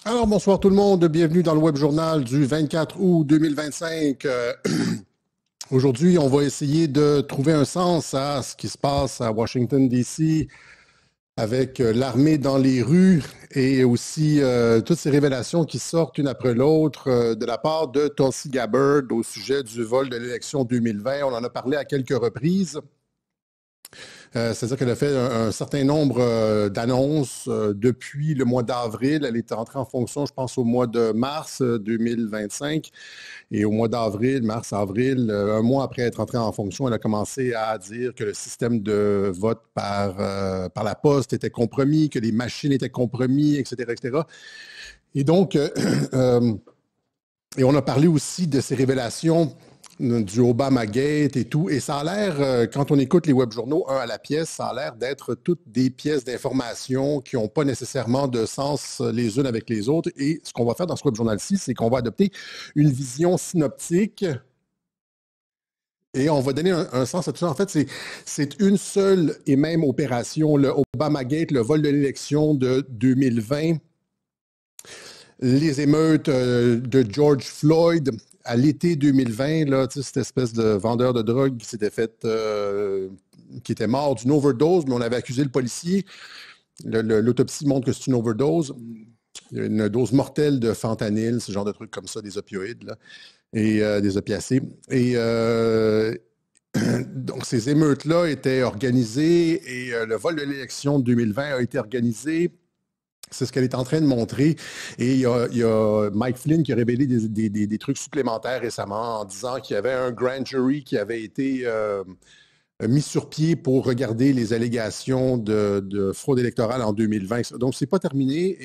Alors, bonsoir tout le monde. Bienvenue dans le Web Journal du 24 août 2025. Aujourd'hui, on va essayer de trouver un sens à ce qui se passe à Washington, D.C. avec l'armée dans les rues et aussi toutes ces révélations qui sortent une après l'autre de la part de Tulsi Gabbard au sujet du vol de l'élection 2020. On en a parlé à quelques reprises. C'est-à-dire qu'elle a fait un certain nombre d'annonces depuis le mois d'avril. Elle est entrée en fonction, je pense, au mois de mars 2025. Et au mois d'avril, mars-avril, un mois après être entrée en fonction, elle a commencé à dire que le système de vote par la poste était compromis, que les machines étaient compromis, etc., etc. Et donc, et on a parlé aussi de ces révélations du Obamagate et tout. Et ça a l'air, quand on écoute les web journaux, un à la pièce, ça a l'air d'être toutes des pièces d'information qui n'ont pas nécessairement de sens les unes avec les autres. Et ce qu'on va faire dans ce web journal-ci, c'est qu'on va adopter une vision synoptique et on va donner un sens à tout ça. En fait, c'est une seule et même opération, le Obamagate, le vol de l'élection de 2020, les émeutes de George Floyd à l'été 2020, là, cette espèce de vendeur de drogue qui s'était fait, qui était mort d'une overdose, mais on avait accusé le policier. L'autopsie montre que c'est une overdose. Il y a une dose mortelle de fentanyl, ce genre de trucs comme ça, des opioïdes, là, et des opiacés. Et donc, ces émeutes-là étaient organisées et le vol de l'élection de 2020 a été organisé. C'est ce qu'elle est en train de montrer. Et il y a Mike Flynn qui a révélé des trucs supplémentaires récemment en disant qu'il y avait un grand jury qui avait été mis sur pied pour regarder les allégations de fraude électorale en 2020. Donc, c'est pas terminé.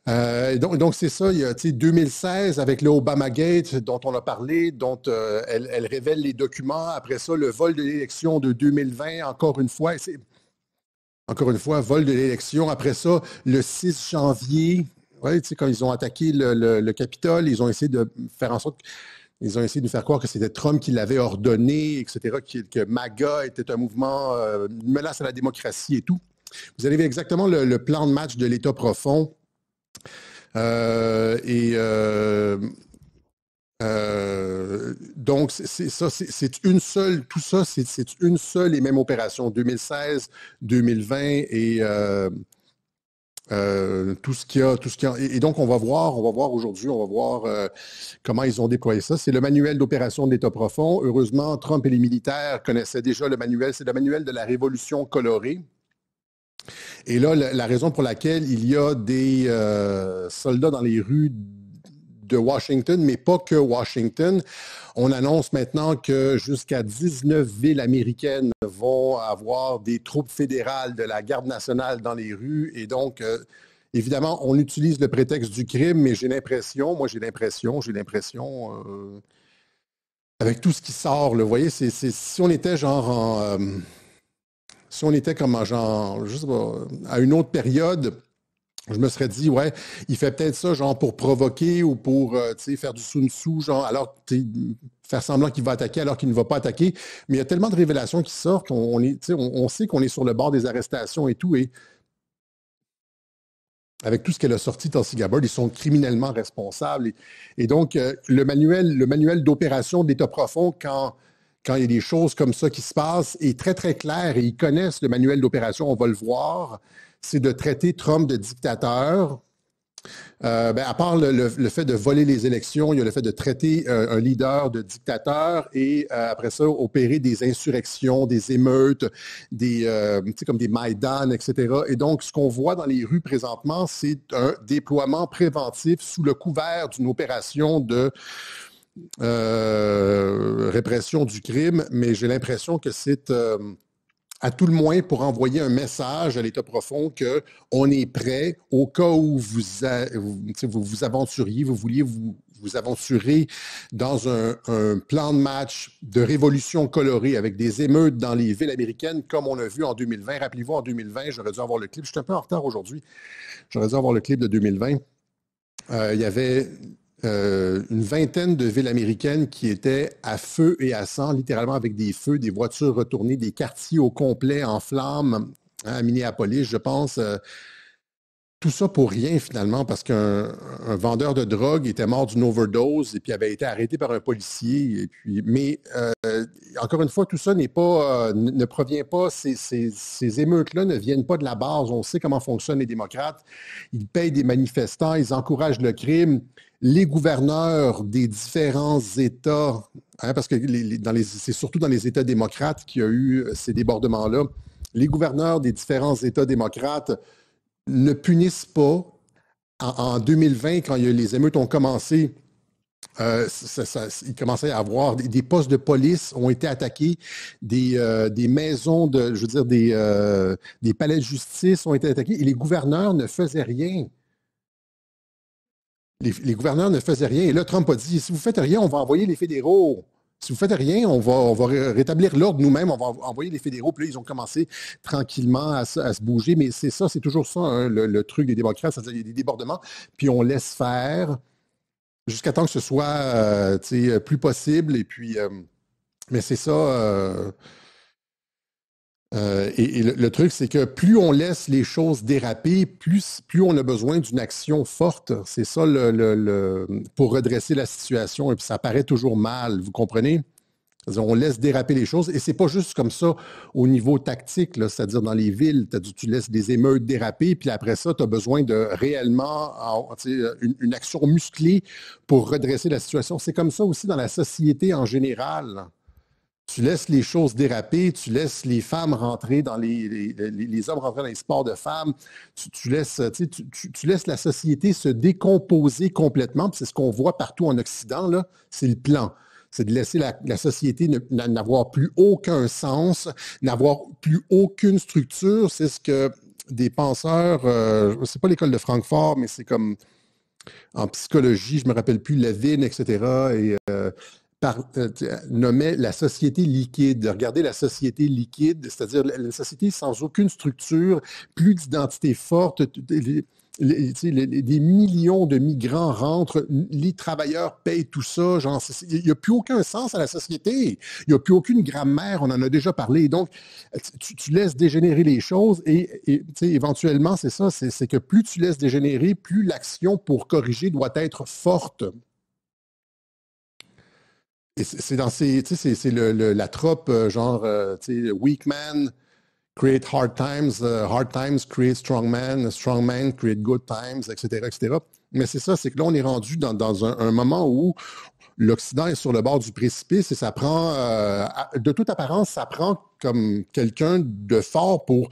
Et donc c'est ça, il y a 2016 avec le Obamagate dont on a parlé, dont elle révèle les documents. Après ça, le vol de l'élection de 2020, encore une fois, vol de l'élection. Après ça, le 6 janvier, ouais, quand ils ont attaqué le Capitole, ils ont essayé de faire en sorte, ils ont essayé de nous faire croire que c'était Trump qui l'avait ordonné, etc., que MAGA était un mouvement, une menace à la démocratie et tout. Vous avez exactement le plan de match de l'État profond. Et donc, c'est ça, c'est une seule, tout ça, c'est une seule et même opération, 2016, 2020 et tout ce qu'il y a, tout ce qu'il y a. Et donc, on va voir aujourd'hui, on va voir comment ils ont déployé ça. C'est le manuel d'opération de l'État profond. Heureusement, Trump et les militaires connaissaient déjà le manuel. C'est le manuel de la Révolution colorée. Et là, la raison pour laquelle il y a des soldats dans les rues de Washington, mais pas que Washington. On annonce maintenant que jusqu'à 19 villes américaines vont avoir des troupes fédérales de la Garde nationale dans les rues. Et donc, évidemment, on utilise le prétexte du crime, mais j'ai l'impression, avec tout ce qui sort, là, vous voyez, si on était genre si on était comme genre, je sais pas, à une autre période, je me serais dit, ouais, il fait peut-être ça, genre, pour provoquer ou pour, tu sais, faire du sun tzu, genre, alors, faire semblant qu'il va attaquer alors qu'il ne va pas attaquer. Mais il y a tellement de révélations qui sortent, on sait qu'on est sur le bord des arrestations et tout, et avec tout ce qu'elle a sorti, Tulsi Gabbard, ils sont criminellement responsables. Et donc, le manuel d'opération d'État profond, quand il y a des choses comme ça qui se passent, est très, très clair et ils connaissent le manuel d'opération, on va le voir, c'est de traiter Trump de dictateur. À part le fait de voler les élections, il y a le fait de traiter un leader de dictateur et après ça, opérer des insurrections, des émeutes, comme des Maïdan, etc. Et donc, ce qu'on voit dans les rues présentement, c'est un déploiement préventif sous le couvert d'une opération de répression du crime, mais j'ai l'impression que c'est à tout le moins pour envoyer un message à l'État profond qu'on est prêt au cas où vous aventuriez, vous vouliez vous aventurer dans un plan de match de révolution colorée avec des émeutes dans les villes américaines comme on a vu en 2020. Rappelez-vous, en 2020, j'aurais dû avoir le clip. Je suis un peu en retard aujourd'hui. J'aurais dû avoir le clip de 2020. Il y avait une vingtaine de villes américaines qui étaient à feu et à sang, littéralement avec des feux, des voitures retournées, des quartiers au complet en flammes, hein, à Minneapolis, je pense. tout ça pour rien finalement, parce qu'un vendeur de drogue était mort d'une overdose et puis avait été arrêté par un policier. Mais encore une fois, tout ça ne provient pas, ces émeutes-là ne viennent pas de la base. On sait comment fonctionnent les démocrates. Ils payent des manifestants, ils encouragent le crime. Les gouverneurs des différents États, hein, parce que c'est surtout dans les États démocrates qu'il y a eu ces débordements-là, les gouverneurs des différents États démocrates ne punissent pas. En 2020, quand les émeutes ont commencé, il commençait à avoir des postes de police ont été attaqués, des maisons je veux dire, des palais de justice ont été attaqués et les gouverneurs ne faisaient rien. Les gouverneurs ne faisaient rien. Et là, Trump a dit, si vous ne faites rien, on va envoyer les fédéraux. Si vous ne faites rien, on va rétablir l'ordre nous-mêmes, on va envoyer les fédéraux. Puis là, ils ont commencé tranquillement à se bouger. Mais c'est ça, c'est toujours ça, hein, le truc des démocrates, c'est-à-dire qu'il y a des débordements, puis on laisse faire jusqu'à temps que ce soit plus possible. Et puis, mais c'est ça. Et le truc, c'est que plus on laisse les choses déraper, plus on a besoin d'une action forte. C'est ça pour redresser la situation. Et puis ça paraît toujours mal, vous comprenez? C'est-à-dire, on laisse déraper les choses. Et c'est pas juste comme ça au niveau tactique, là, c'est-à-dire dans les villes, tu laisses des émeutes déraper, puis après ça, tu as besoin de réellement une action musclée pour redresser la situation. C'est comme ça aussi dans la société en général. Tu laisses les choses déraper, tu laisses les femmes rentrer dans les hommes rentrer dans les sports de femmes, tu laisses la société se décomposer complètement. C'est ce qu'on voit partout en Occident, là, c'est le plan. C'est de laisser la société n'avoir plus aucun sens, n'avoir plus aucune structure. C'est ce que des penseurs, c'est pas l'école de Francfort, mais c'est comme en psychologie, je me rappelle plus, Levin, etc. Et nommait la société liquide, de regarder la société liquide, c'est-à-dire la société sans aucune structure, plus d'identité forte, des millions de migrants rentrent, les travailleurs payent tout ça, genre, il n'y a plus aucun sens à la société, il n'y a plus aucune grammaire, on en a déjà parlé, donc tu laisses dégénérer les choses et éventuellement, c'est ça, c'est que plus tu laisses dégénérer, plus l'action pour corriger doit être forte. Et c'est dans c'est la trope genre, weak man create hard times create strong man create good times, etc., etc. Mais c'est ça, c'est que là, on est rendu dans un moment où l'Occident est sur le bord du précipice et ça prend, de toute apparence, ça prend comme quelqu'un de fort pour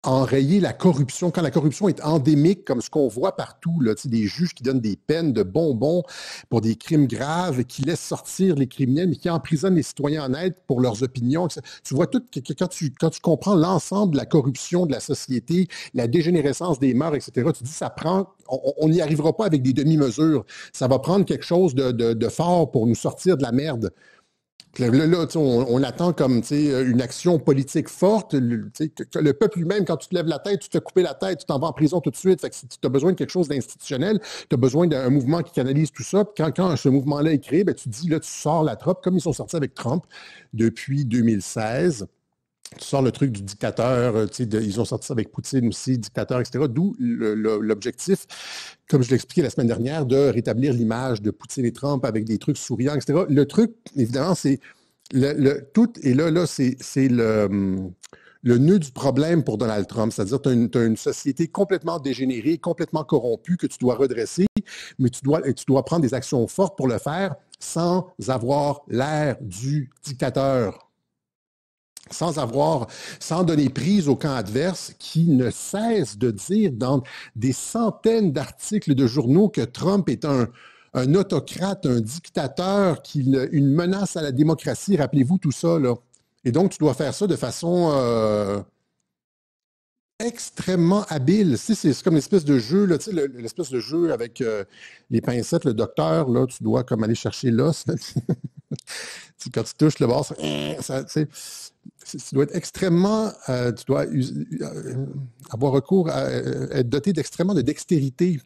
enrayer la corruption. Quand la corruption est endémique, comme ce qu'on voit partout, là, des juges qui donnent des peines de bonbons pour des crimes graves, qui laissent sortir les criminels, mais qui emprisonnent les citoyens honnêtes pour leurs opinions. Tu vois tout, quand tu comprends l'ensemble de la corruption de la société, la dégénérescence des mœurs, etc., tu dis, ça prend, on n'y arrivera pas avec des demi-mesures. Ça va prendre quelque chose de fort pour nous sortir de la merde. Là, on attend comme une action politique forte. Le peuple lui-même, quand tu te lèves la tête, tu te coupes la tête, tu t'en vas en prison tout de suite. Fait que tu as besoin de quelque chose d'institutionnel, tu as besoin d'un mouvement qui canalise tout ça. Puis quand ce mouvement-là est créé, ben, tu te dis, là, tu sors la trope, comme ils sont sortis avec Trump depuis 2016. Tu sors le truc du dictateur, ils ont sorti ça avec Poutine aussi, dictateur, etc. D'où l'objectif, comme je l'expliquais la semaine dernière, de rétablir l'image de Poutine et Trump avec des trucs souriants, etc. Le truc, évidemment, c'est tout, et là c'est le nœud du problème pour Donald Trump, c'est-à-dire tu as une société complètement dégénérée, complètement corrompue que tu dois redresser, mais tu dois prendre des actions fortes pour le faire sans avoir l'air du dictateur. Sans donner prise au camp adverse qui ne cesse de dire dans des centaines d'articles de journaux que Trump est un autocrate, un dictateur, une menace à la démocratie. Rappelez-vous tout ça, là. Et donc, tu dois faire ça de façon extrêmement habile. C'est comme l'espèce de jeu, là, l'espèce de jeu avec les pincettes, le docteur, là, tu dois comme aller chercher l'os. Quand tu touches le bord, tu dois être extrêmement, tu dois avoir recours à être doté d'extrêmement de dextérité,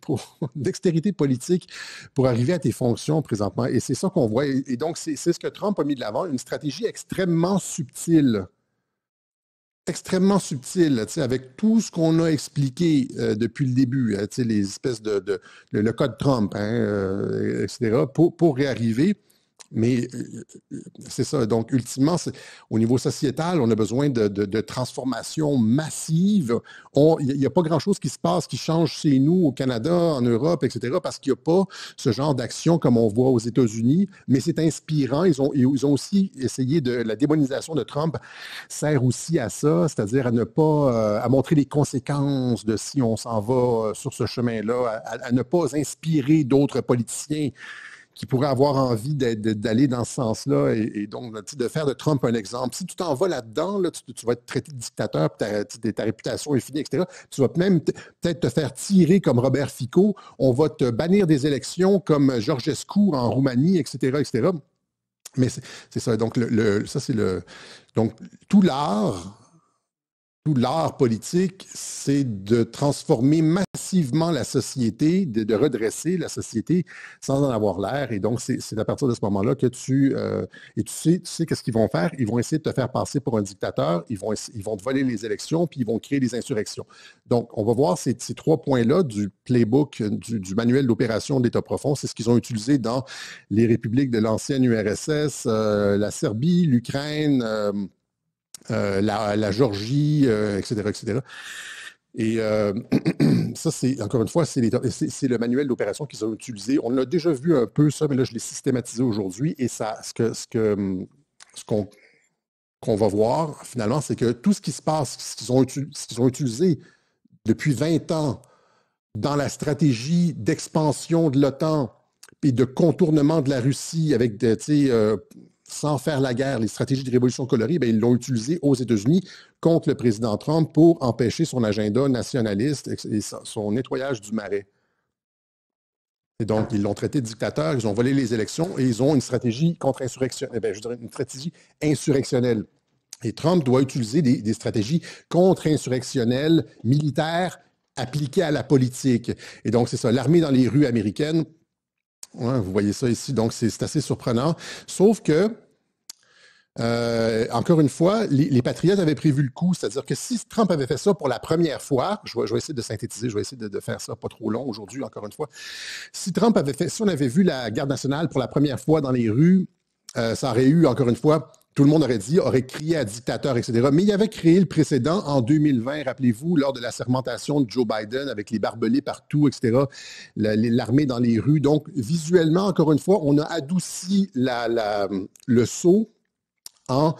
dextérité politique pour arriver à tes fonctions présentement. Et c'est ça qu'on voit. Et donc, c'est ce que Trump a mis de l'avant, une stratégie extrêmement subtile. extrêmement subtil, là, tu sais, avec tout ce qu'on a expliqué depuis le début, tu sais, les espèces le code Trump, hein, etc., pour réarriver. Mais c'est ça. Donc, ultimement, au niveau sociétal, on a besoin de transformations massives. Il n'y a pas grand-chose qui se passe, qui change chez nous, au Canada, en Europe, etc., parce qu'il n'y a pas ce genre d'action comme on voit aux États-Unis. Mais c'est inspirant. Ils ont aussi essayé de... La démonisation de Trump sert aussi à ça, c'est-à-dire à ne pas... à montrer les conséquences de si on s'en va sur ce chemin-là, à ne pas inspirer d'autres politiciens qui pourraient avoir envie d'aller dans ce sens-là et donc de faire de Trump un exemple. Si tu t'en vas là-dedans, là, tu vas être traité de dictateur, ta réputation est finie, etc. Tu vas même peut-être te faire tirer comme Robert Fico. On va te bannir des élections comme Georgescu en Roumanie, etc., etc. Mais c'est ça. Donc, ça, c'est le. Donc, tout l'art politique, c'est de transformer massivement la société, de redresser la société sans en avoir l'air. Et donc, c'est à partir de ce moment-là que et tu sais qu'est-ce qu'ils vont faire? Ils vont essayer de te faire passer pour un dictateur, ils vont te voler les élections, puis ils vont créer des insurrections. Donc, on va voir ces trois points-là du playbook, du manuel d'opération de l'État profond. C'est ce qu'ils ont utilisé dans les républiques de l'ancienne URSS, la Serbie, l'Ukraine, la Géorgie, etc., etc. Et ça, c'est, encore une fois, c'est le manuel d'opération qu'ils ont utilisé. On l'a déjà vu un peu, ça, mais là, je l'ai systématisé aujourd'hui. Et ça, ce qu'on va voir, finalement, c'est que tout ce qui se passe, ce qu'ils ont utilisé depuis 20 ans dans la stratégie d'expansion de l'OTAN et de contournement de la Russie avec sans faire la guerre, les stratégies de révolution colorée, bien, ils l'ont utilisé aux États-Unis contre le président Trump pour empêcher son agenda nationaliste et son nettoyage du marais. Et donc, ils l'ont traité de dictateur, ils ont volé les élections et ils ont une stratégie contre-insurrectionnelle, je dirais une stratégie insurrectionnelle. Et Trump doit utiliser des stratégies contre-insurrectionnelles, militaires, appliquées à la politique. Et donc, c'est ça, l'armée dans les rues américaines. Ouais, vous voyez ça ici, donc c'est assez surprenant. Sauf que, encore une fois, les patriotes avaient prévu le coup, c'est-à-dire que si Trump avait fait ça pour la première fois, je vais essayer de synthétiser, je vais essayer de faire ça pas trop long aujourd'hui, encore une fois. Si Trump avait fait, si on avait vu la garde nationale pour la première fois dans les rues, ça aurait eu, encore une fois, tout le monde aurait crié à dictateur, etc. Mais il avait créé le précédent en 2020, rappelez-vous, lors de la sermentation de Joe Biden, avec les barbelés partout, etc., l'armée dans les rues. Donc, visuellement, encore une fois, on a adouci le saut en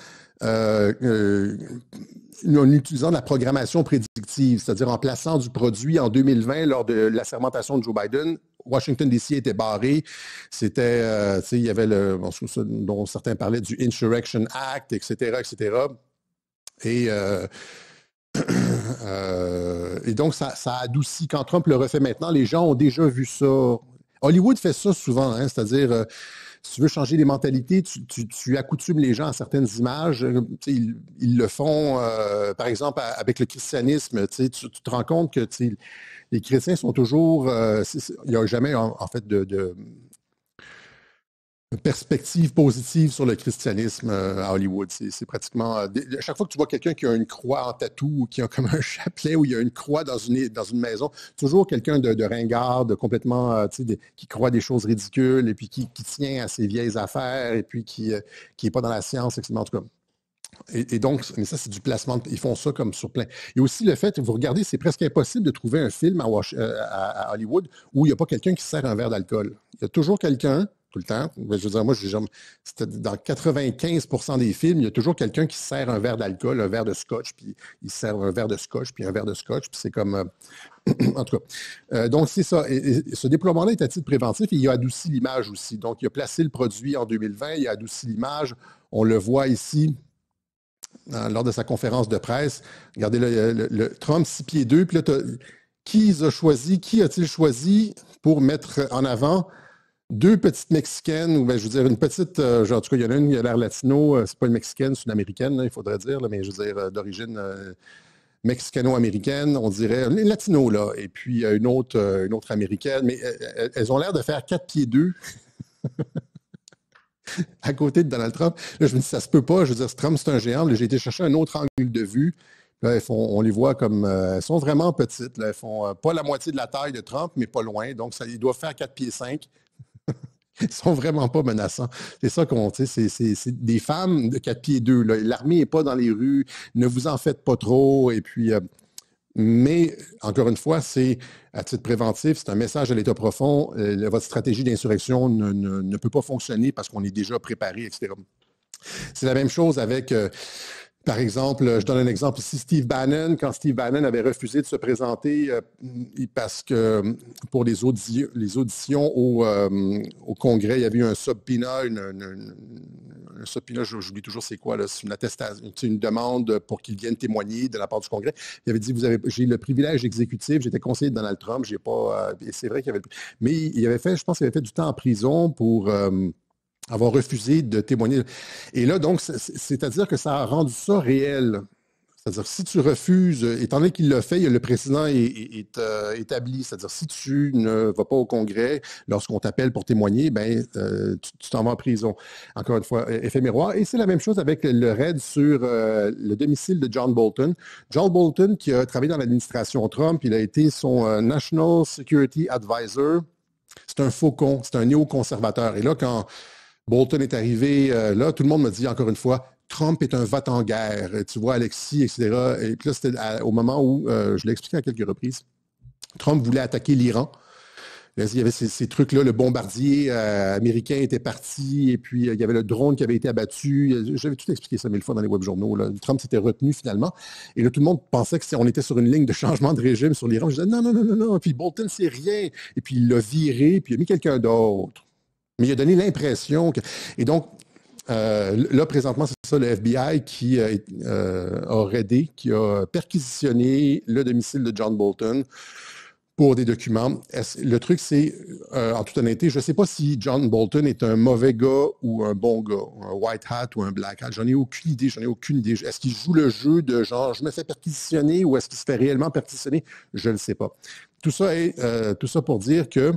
utilisant la programmation prédictive, c'est-à-dire en plaçant du produit en 2020 lors de la sermentation de Joe Biden. Washington, D.C. était barré. C'était, il y avait dont certains parlaient du Insurrection Act, etc., etc. Et, et donc, ça adoucit. Quand Trump le refait maintenant, les gens ont déjà vu ça. Hollywood fait ça souvent, hein, c'est-à-dire, si tu veux changer les mentalités, tu accoutumes les gens à certaines images. Ils le font, par exemple, avec le christianisme. Tu te rends compte que les chrétiens sont toujours... il n'y a jamais, en fait, de perspective positive sur le christianisme à Hollywood. C'est pratiquement... à chaque fois que tu vois quelqu'un qui a une croix en tatou ou qui a comme un chapelet ou il y a une croix dans une maison, toujours quelqu'un de ringard, de complètement... qui croit des choses ridicules et puis qui tient à ses vieilles affaires et puis qui n'est pas dans la science, etc. En tout cas. Et donc, mais ça, c'est du placement. Ils font ça comme sur plein. Et aussi le fait, vous regardez, c'est presque impossible de trouver un film à Hollywood où il n'y a pas quelqu'un qui sert un verre d'alcool. Il y a toujours quelqu'un, tout le temps. Je veux dire, moi, c'était dans 95% des films, il y a toujours quelqu'un qui sert un verre d'alcool, un verre de scotch, puis il sert un verre de scotch, puis un verre de scotch, puis c'est comme... en tout cas. Donc, c'est ça. Et ce déploiement-là est à titre préventif et il a adouci l'image aussi. Donc, il a placé le produit en 2020, il a adouci l'image. On le voit ici lors de sa conférence de presse. Regardez le Trump 6 pieds 2. Puis là, qui a-t-il choisi pour mettre en avant deux petites Mexicaines, ou je veux dire une petite, en tout cas, il y en a une qui a l'air latino, c'est pas une Mexicaine, c'est une Américaine, là, il faudrait dire, là, mais je veux dire d'origine mexicano-américaine, on dirait, une latino, là, et puis une autre Américaine, mais elles ont l'air de faire 4 pieds 2 à côté de Donald Trump. Là, je me dis, ça se peut pas. Je veux dire, Trump, c'est un géant. Là, j'ai été chercher un autre angle de vue. Là, on les voit comme, elles sont vraiment petites. Là. Elles font pas la moitié de la taille de Trump, mais pas loin. Donc, ils doivent faire 4 pieds 5. Ils sont vraiment pas menaçants. C'est ça qu'on, tu sais, c'est des femmes de 4 pieds 2. L'armée n'est pas dans les rues. Ne vous en faites pas trop. Et puis, mais, encore une fois, c'est à titre préventif, c'est un message à l'État profond. Votre stratégie d'insurrection ne peut pas fonctionner parce qu'on est déjà préparé, etc. C'est la même chose avec, par exemple, je donne un exemple ici, Steve Bannon, quand Steve Bannon avait refusé de se présenter parce que pour les auditions au Congrès, il y avait eu un subpoena, un subpoena, j'oublie toujours c'est quoi, c'est une attestation, c'est une demande pour qu'il vienne témoigner de la part du Congrès. Il avait dit, j'ai le privilège exécutif, j'étais conseiller de Donald Trump, j'ai pas, et c'est vrai qu'il avait, mais il avait fait, je pense qu'il avait fait du temps en prison pour avoir refusé de témoigner. Et là, donc, c'est-à-dire que ça a rendu ça réel. C'est-à-dire, si tu refuses, étant donné qu'il l'a fait, le président est établi. C'est-à-dire, si tu ne vas pas au Congrès lorsqu'on t'appelle pour témoigner, ben, tu t'en vas en prison. Encore une fois, effet miroir. Et c'est la même chose avec le raid sur le domicile de John Bolton. John Bolton, qui a travaillé dans l'administration Trump, il a été son National Security Advisor. C'est un faucon, c'est un néoconservateur. Et là, quand Bolton est arrivé, là, tout le monde me dit encore une fois, Trump est un va-t-en-guerre. Tu vois, Alexis, etc. Et puis là, c'était au moment où, je l'ai expliqué à quelques reprises, Trump voulait attaquer l'Iran. Il y avait ces trucs-là, le bombardier américain était parti, et puis il y avait le drone qui avait été abattu. J'avais tout expliqué ça mille fois dans les web-journaux. Là. Trump s'était retenu finalement. Et là, tout le monde pensait qu'on était sur une ligne de changement de régime sur l'Iran. Je disais non, non, non, non, non. Puis Bolton, c'est rien. Et puis il l'a viré, puis il a mis quelqu'un d'autre. Mais il a donné l'impression que... Et donc, là, présentement, c'est ça, le FBI qui a raidé, qui a perquisitionné le domicile de John Bolton pour des documents. Le truc, c'est, en toute honnêteté, je ne sais pas si John Bolton est un mauvais gars ou un bon gars, un white hat ou un black hat. J'en ai aucune idée, Est-ce qu'il joue le jeu de genre, je me fais perquisitionner ou est-ce qu'il se fait réellement perquisitionner? Je ne le sais pas. Tout ça pour dire que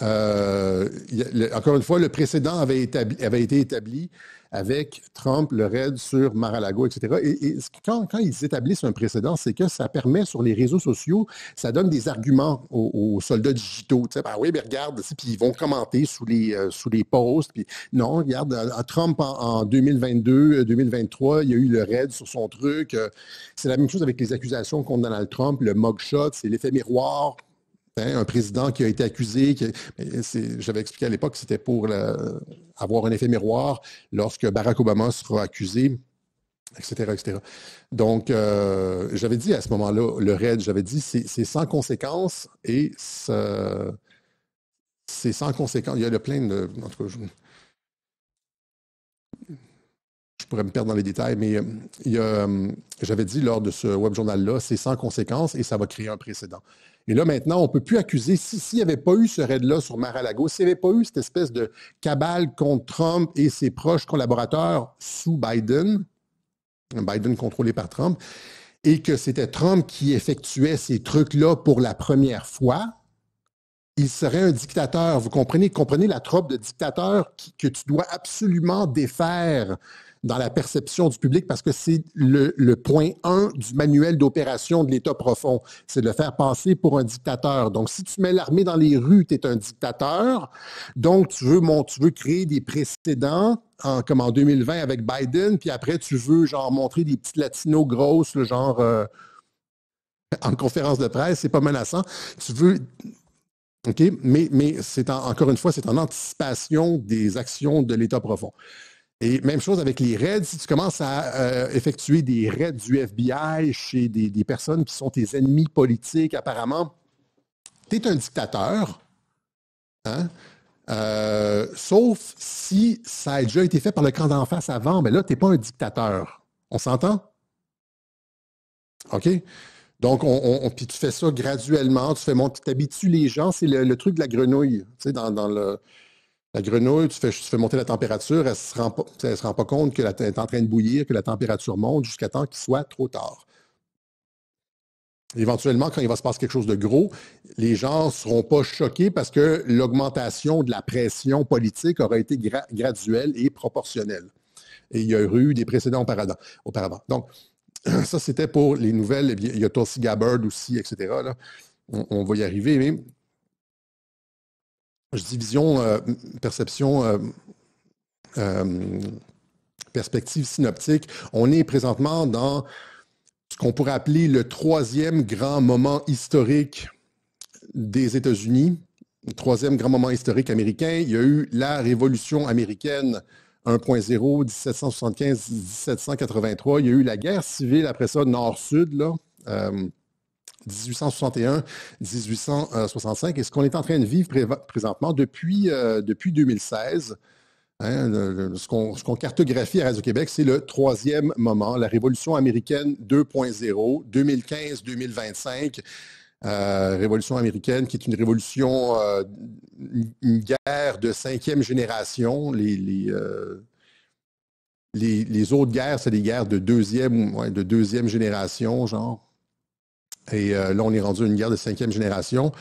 encore une fois, le précédent avait été établi avec Trump, le raid sur Mar-a-Lago, etc. Et quand ils établissent un précédent, c'est que ça permet sur les réseaux sociaux, ça donne des arguments aux soldats digitaux. Tu sais, ben oui, mais regarde, puis ils vont commenter sous les posts. Puis non, regarde, à Trump en 2022, 2023, il y a eu le raid sur son truc. C'est la même chose avec les accusations contre Donald Trump, le mugshot, c'est l'effet miroir. Un président qui a été accusé, j'avais expliqué à l'époque que c'était pour avoir un effet miroir lorsque Barack Obama sera accusé, etc., etc. Donc, j'avais dit à ce moment-là, le raid, j'avais dit, c'est sans conséquence et c'est sans conséquence. Il y a le plein de... En tout cas, je pourrais me perdre dans les détails, mais j'avais dit lors de ce web journal-là, c'est sans conséquence et ça va créer un précédent. Et là, maintenant, on ne peut plus accuser, s'il n'y avait pas eu ce raid-là sur Mar-a-Lago, s'il n'y avait pas eu cette espèce de cabale contre Trump et ses proches collaborateurs sous Biden contrôlé par Trump, et que c'était Trump qui effectuait ces trucs-là pour la première fois, il serait un dictateur. Vous comprenez la trope de dictateur que tu dois absolument défaire dans la perception du public parce que c'est le point 1 du manuel d'opération de l'État profond. C'est de le faire passer pour un dictateur. Donc, si tu mets l'armée dans les rues, tu es un dictateur. Donc, tu veux créer des précédents comme en 2020 avec Biden, puis après, tu veux genre montrer des petites latinos grosses, genre en conférence de presse, c'est pas menaçant. Tu veux... OK? Mais encore une fois, c'est en anticipation des actions de l'État profond. Et même chose avec les raids, si tu commences à effectuer des raids du FBI chez des personnes qui sont tes ennemis politiques, apparemment, tu es un dictateur, hein? Sauf si ça a déjà été fait par le camp d'en face avant, mais là, tu n'es pas un dictateur. On s'entend? OK? Donc, puis tu fais ça graduellement, tu habitues les gens, c'est le truc de la grenouille. Tu sais, la grenouille, tu fais monter la température, elle ne se rend pas compte qu'elle est en train de bouillir, que la température monte jusqu'à temps qu'il soit trop tard. Éventuellement, quand il va se passer quelque chose de gros, les gens ne seront pas choqués parce que l'augmentation de la pression politique aura été graduelle et proportionnelle. Et il y a eu des précédents auparavant. Donc, Ça, c'était pour les nouvelles. Il y a Tulsi Gabbard aussi, etc. Là. On va y arriver, mais je dis vision, perception, perspective synoptique. On est présentement dans ce qu'on pourrait appeler le troisième grand moment historique des États-Unis, le troisième grand moment historique américain. Il y a eu la Révolution américaine 1.0, 1775-1783. Il y a eu la guerre civile après ça, Nord-Sud, là, 1861-1865. Et ce qu'on est en train de vivre présentement depuis 2016, hein, ce qu'on cartographie à Radio-Québec, c'est le troisième moment, la Révolution américaine 2.0, 2015-2025. Révolution américaine, qui est une révolution, une guerre de cinquième génération. Les autres guerres, c'est des guerres de deuxième génération, genre. Et là, on est rendu à une guerre de cinquième génération.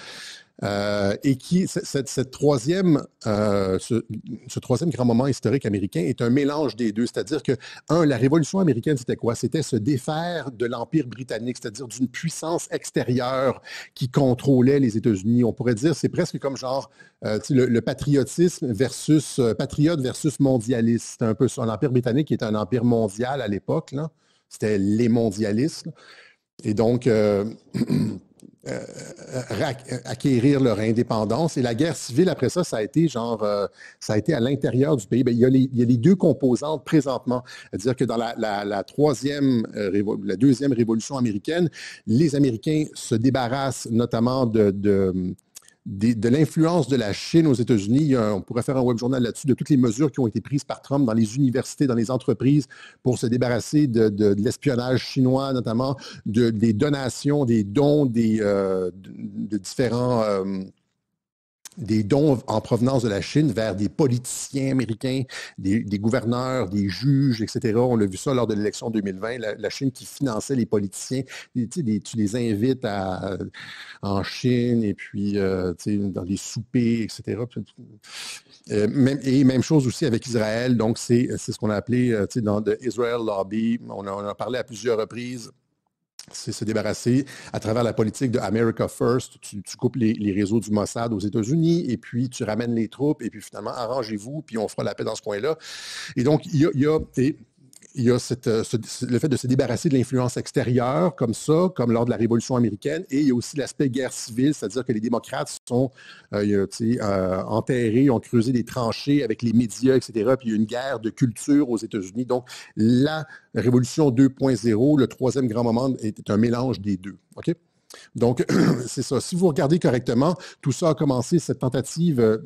Et qui, ce troisième grand moment historique américain est un mélange des deux. C'est-à-dire que, la Révolution américaine, c'était quoi? C'était se défaire de l'Empire britannique, c'est-à-dire d'une puissance extérieure qui contrôlait les États-Unis. On pourrait dire, c'est presque comme genre le patriotisme patriote versus mondialiste. C'était un peu ça. L'Empire britannique qui était un empire mondial à l'époque, là. C'était les mondialistes. Et donc, acquérir leur indépendance. Et la guerre civile, après ça, ça a été ça a été à l'intérieur du pays. Bien, il y a les deux composantes présentement. C'est-à-dire que dans la deuxième révolution américaine, les Américains se débarrassent notamment de l'influence de la Chine aux États-Unis. On pourrait faire un web journal là-dessus, de toutes les mesures qui ont été prises par Trump dans les universités, dans les entreprises, pour se débarrasser de l'espionnage chinois, notamment des donations, des dons de différents... des dons en provenance de la Chine vers des politiciens américains, des gouverneurs, des juges, etc. On a vu ça lors de l'élection 2020, la Chine qui finançait les politiciens. Tu les invites en Chine et puis dans les soupers, etc. Même chose aussi avec Israël. Donc, c'est ce qu'on a appelé dans The Israel Lobby. On en a parlé à plusieurs reprises. C'est se débarrasser à travers la politique de America First. Tu coupes les réseaux du Mossad aux États-Unis et puis tu ramènes les troupes et puis finalement, arrangez-vous, puis on fera la paix dans ce coin-là. Et donc, il y a le fait de se débarrasser de l'influence extérieure comme ça, comme lors de la Révolution américaine, et il y a aussi l'aspect guerre civile, c'est-à-dire que les démocrates sont enterrés, ont creusé des tranchées avec les médias, etc., puis il y a une guerre de culture aux États-Unis. Donc, la Révolution 2.0, le troisième grand moment, est un mélange des deux. OK? Donc, c'est ça. Si vous regardez correctement, tout ça a commencé, cette tentative...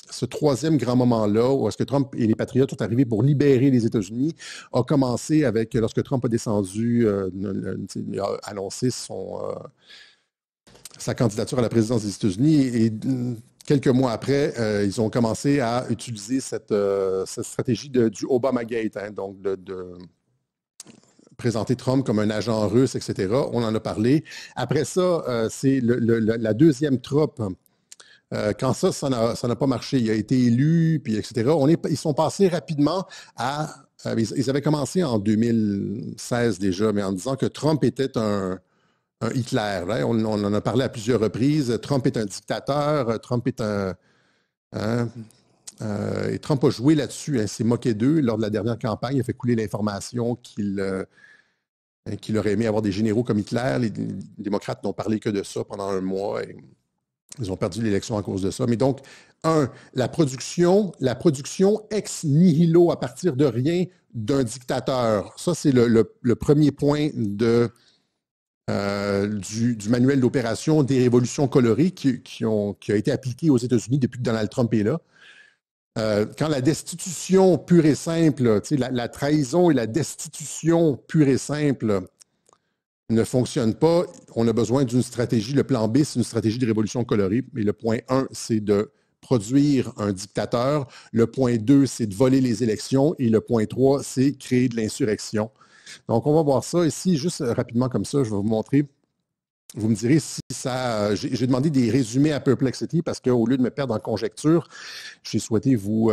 ce troisième grand moment-là, où est-ce que Trump et les patriotes sont arrivés pour libérer les États-Unis, a commencé avec, lorsque Trump a descendu, il a annoncé sa candidature à la présidence des États-Unis et quelques mois après, ils ont commencé à utiliser cette stratégie du Obamagate, hein, donc de présenter Trump comme un agent russe, etc. On en a parlé. Après ça, c'est la deuxième troupe. Quand ça n'a pas marché, il a été élu, puis etc. Ils sont passés rapidement à... ils avaient commencé en 2016 déjà, mais en disant que Trump était un Hitler. Là. On en a parlé à plusieurs reprises. Trump est un dictateur. Trump est et Trump a joué là-dessus. Il s'est moqué d'eux lors de la dernière campagne. Il a fait couler l'information qu'il aurait aimé avoir des généraux comme Hitler. Les démocrates n'ont parlé que de ça pendant un mois. Et ils ont perdu l'élection à cause de ça. Mais donc, la production ex nihilo à partir de rien d'un dictateur. Ça, c'est le premier point du manuel d'opération des révolutions colorées qui a été appliqué aux États-Unis depuis que Donald Trump est là. Quand la destitution pure et simple, la trahison et la destitution pure et simple ne fonctionne pas, on a besoin d'une stratégie. Le plan B, c'est une stratégie de révolution colorée. Mais le point 1, c'est de produire un dictateur. Le point 2, c'est de voler les élections. Et le point 3, c'est créer de l'insurrection. Donc, on va voir ça ici, juste rapidement comme ça, je vais vous montrer Vous me direz si ça... J'ai demandé des résumés à Perplexity parce qu'au lieu de me perdre en conjecture, j'ai souhaité vous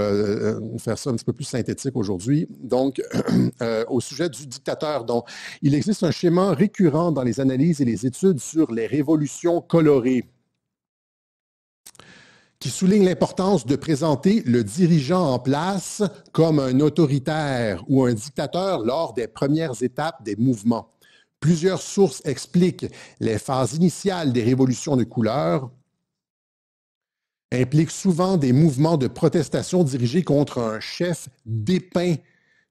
faire ça un petit peu plus synthétique aujourd'hui. Donc, au sujet du dictateur, donc, il existe un schéma récurrent dans les analyses et les études sur les révolutions colorées qui souligne l'importance de présenter le dirigeant en place comme un autoritaire ou un dictateur lors des premières étapes des mouvements. Plusieurs sources expliquent les phases initiales des révolutions de couleur, impliquent souvent des mouvements de protestation dirigés contre un chef dépeint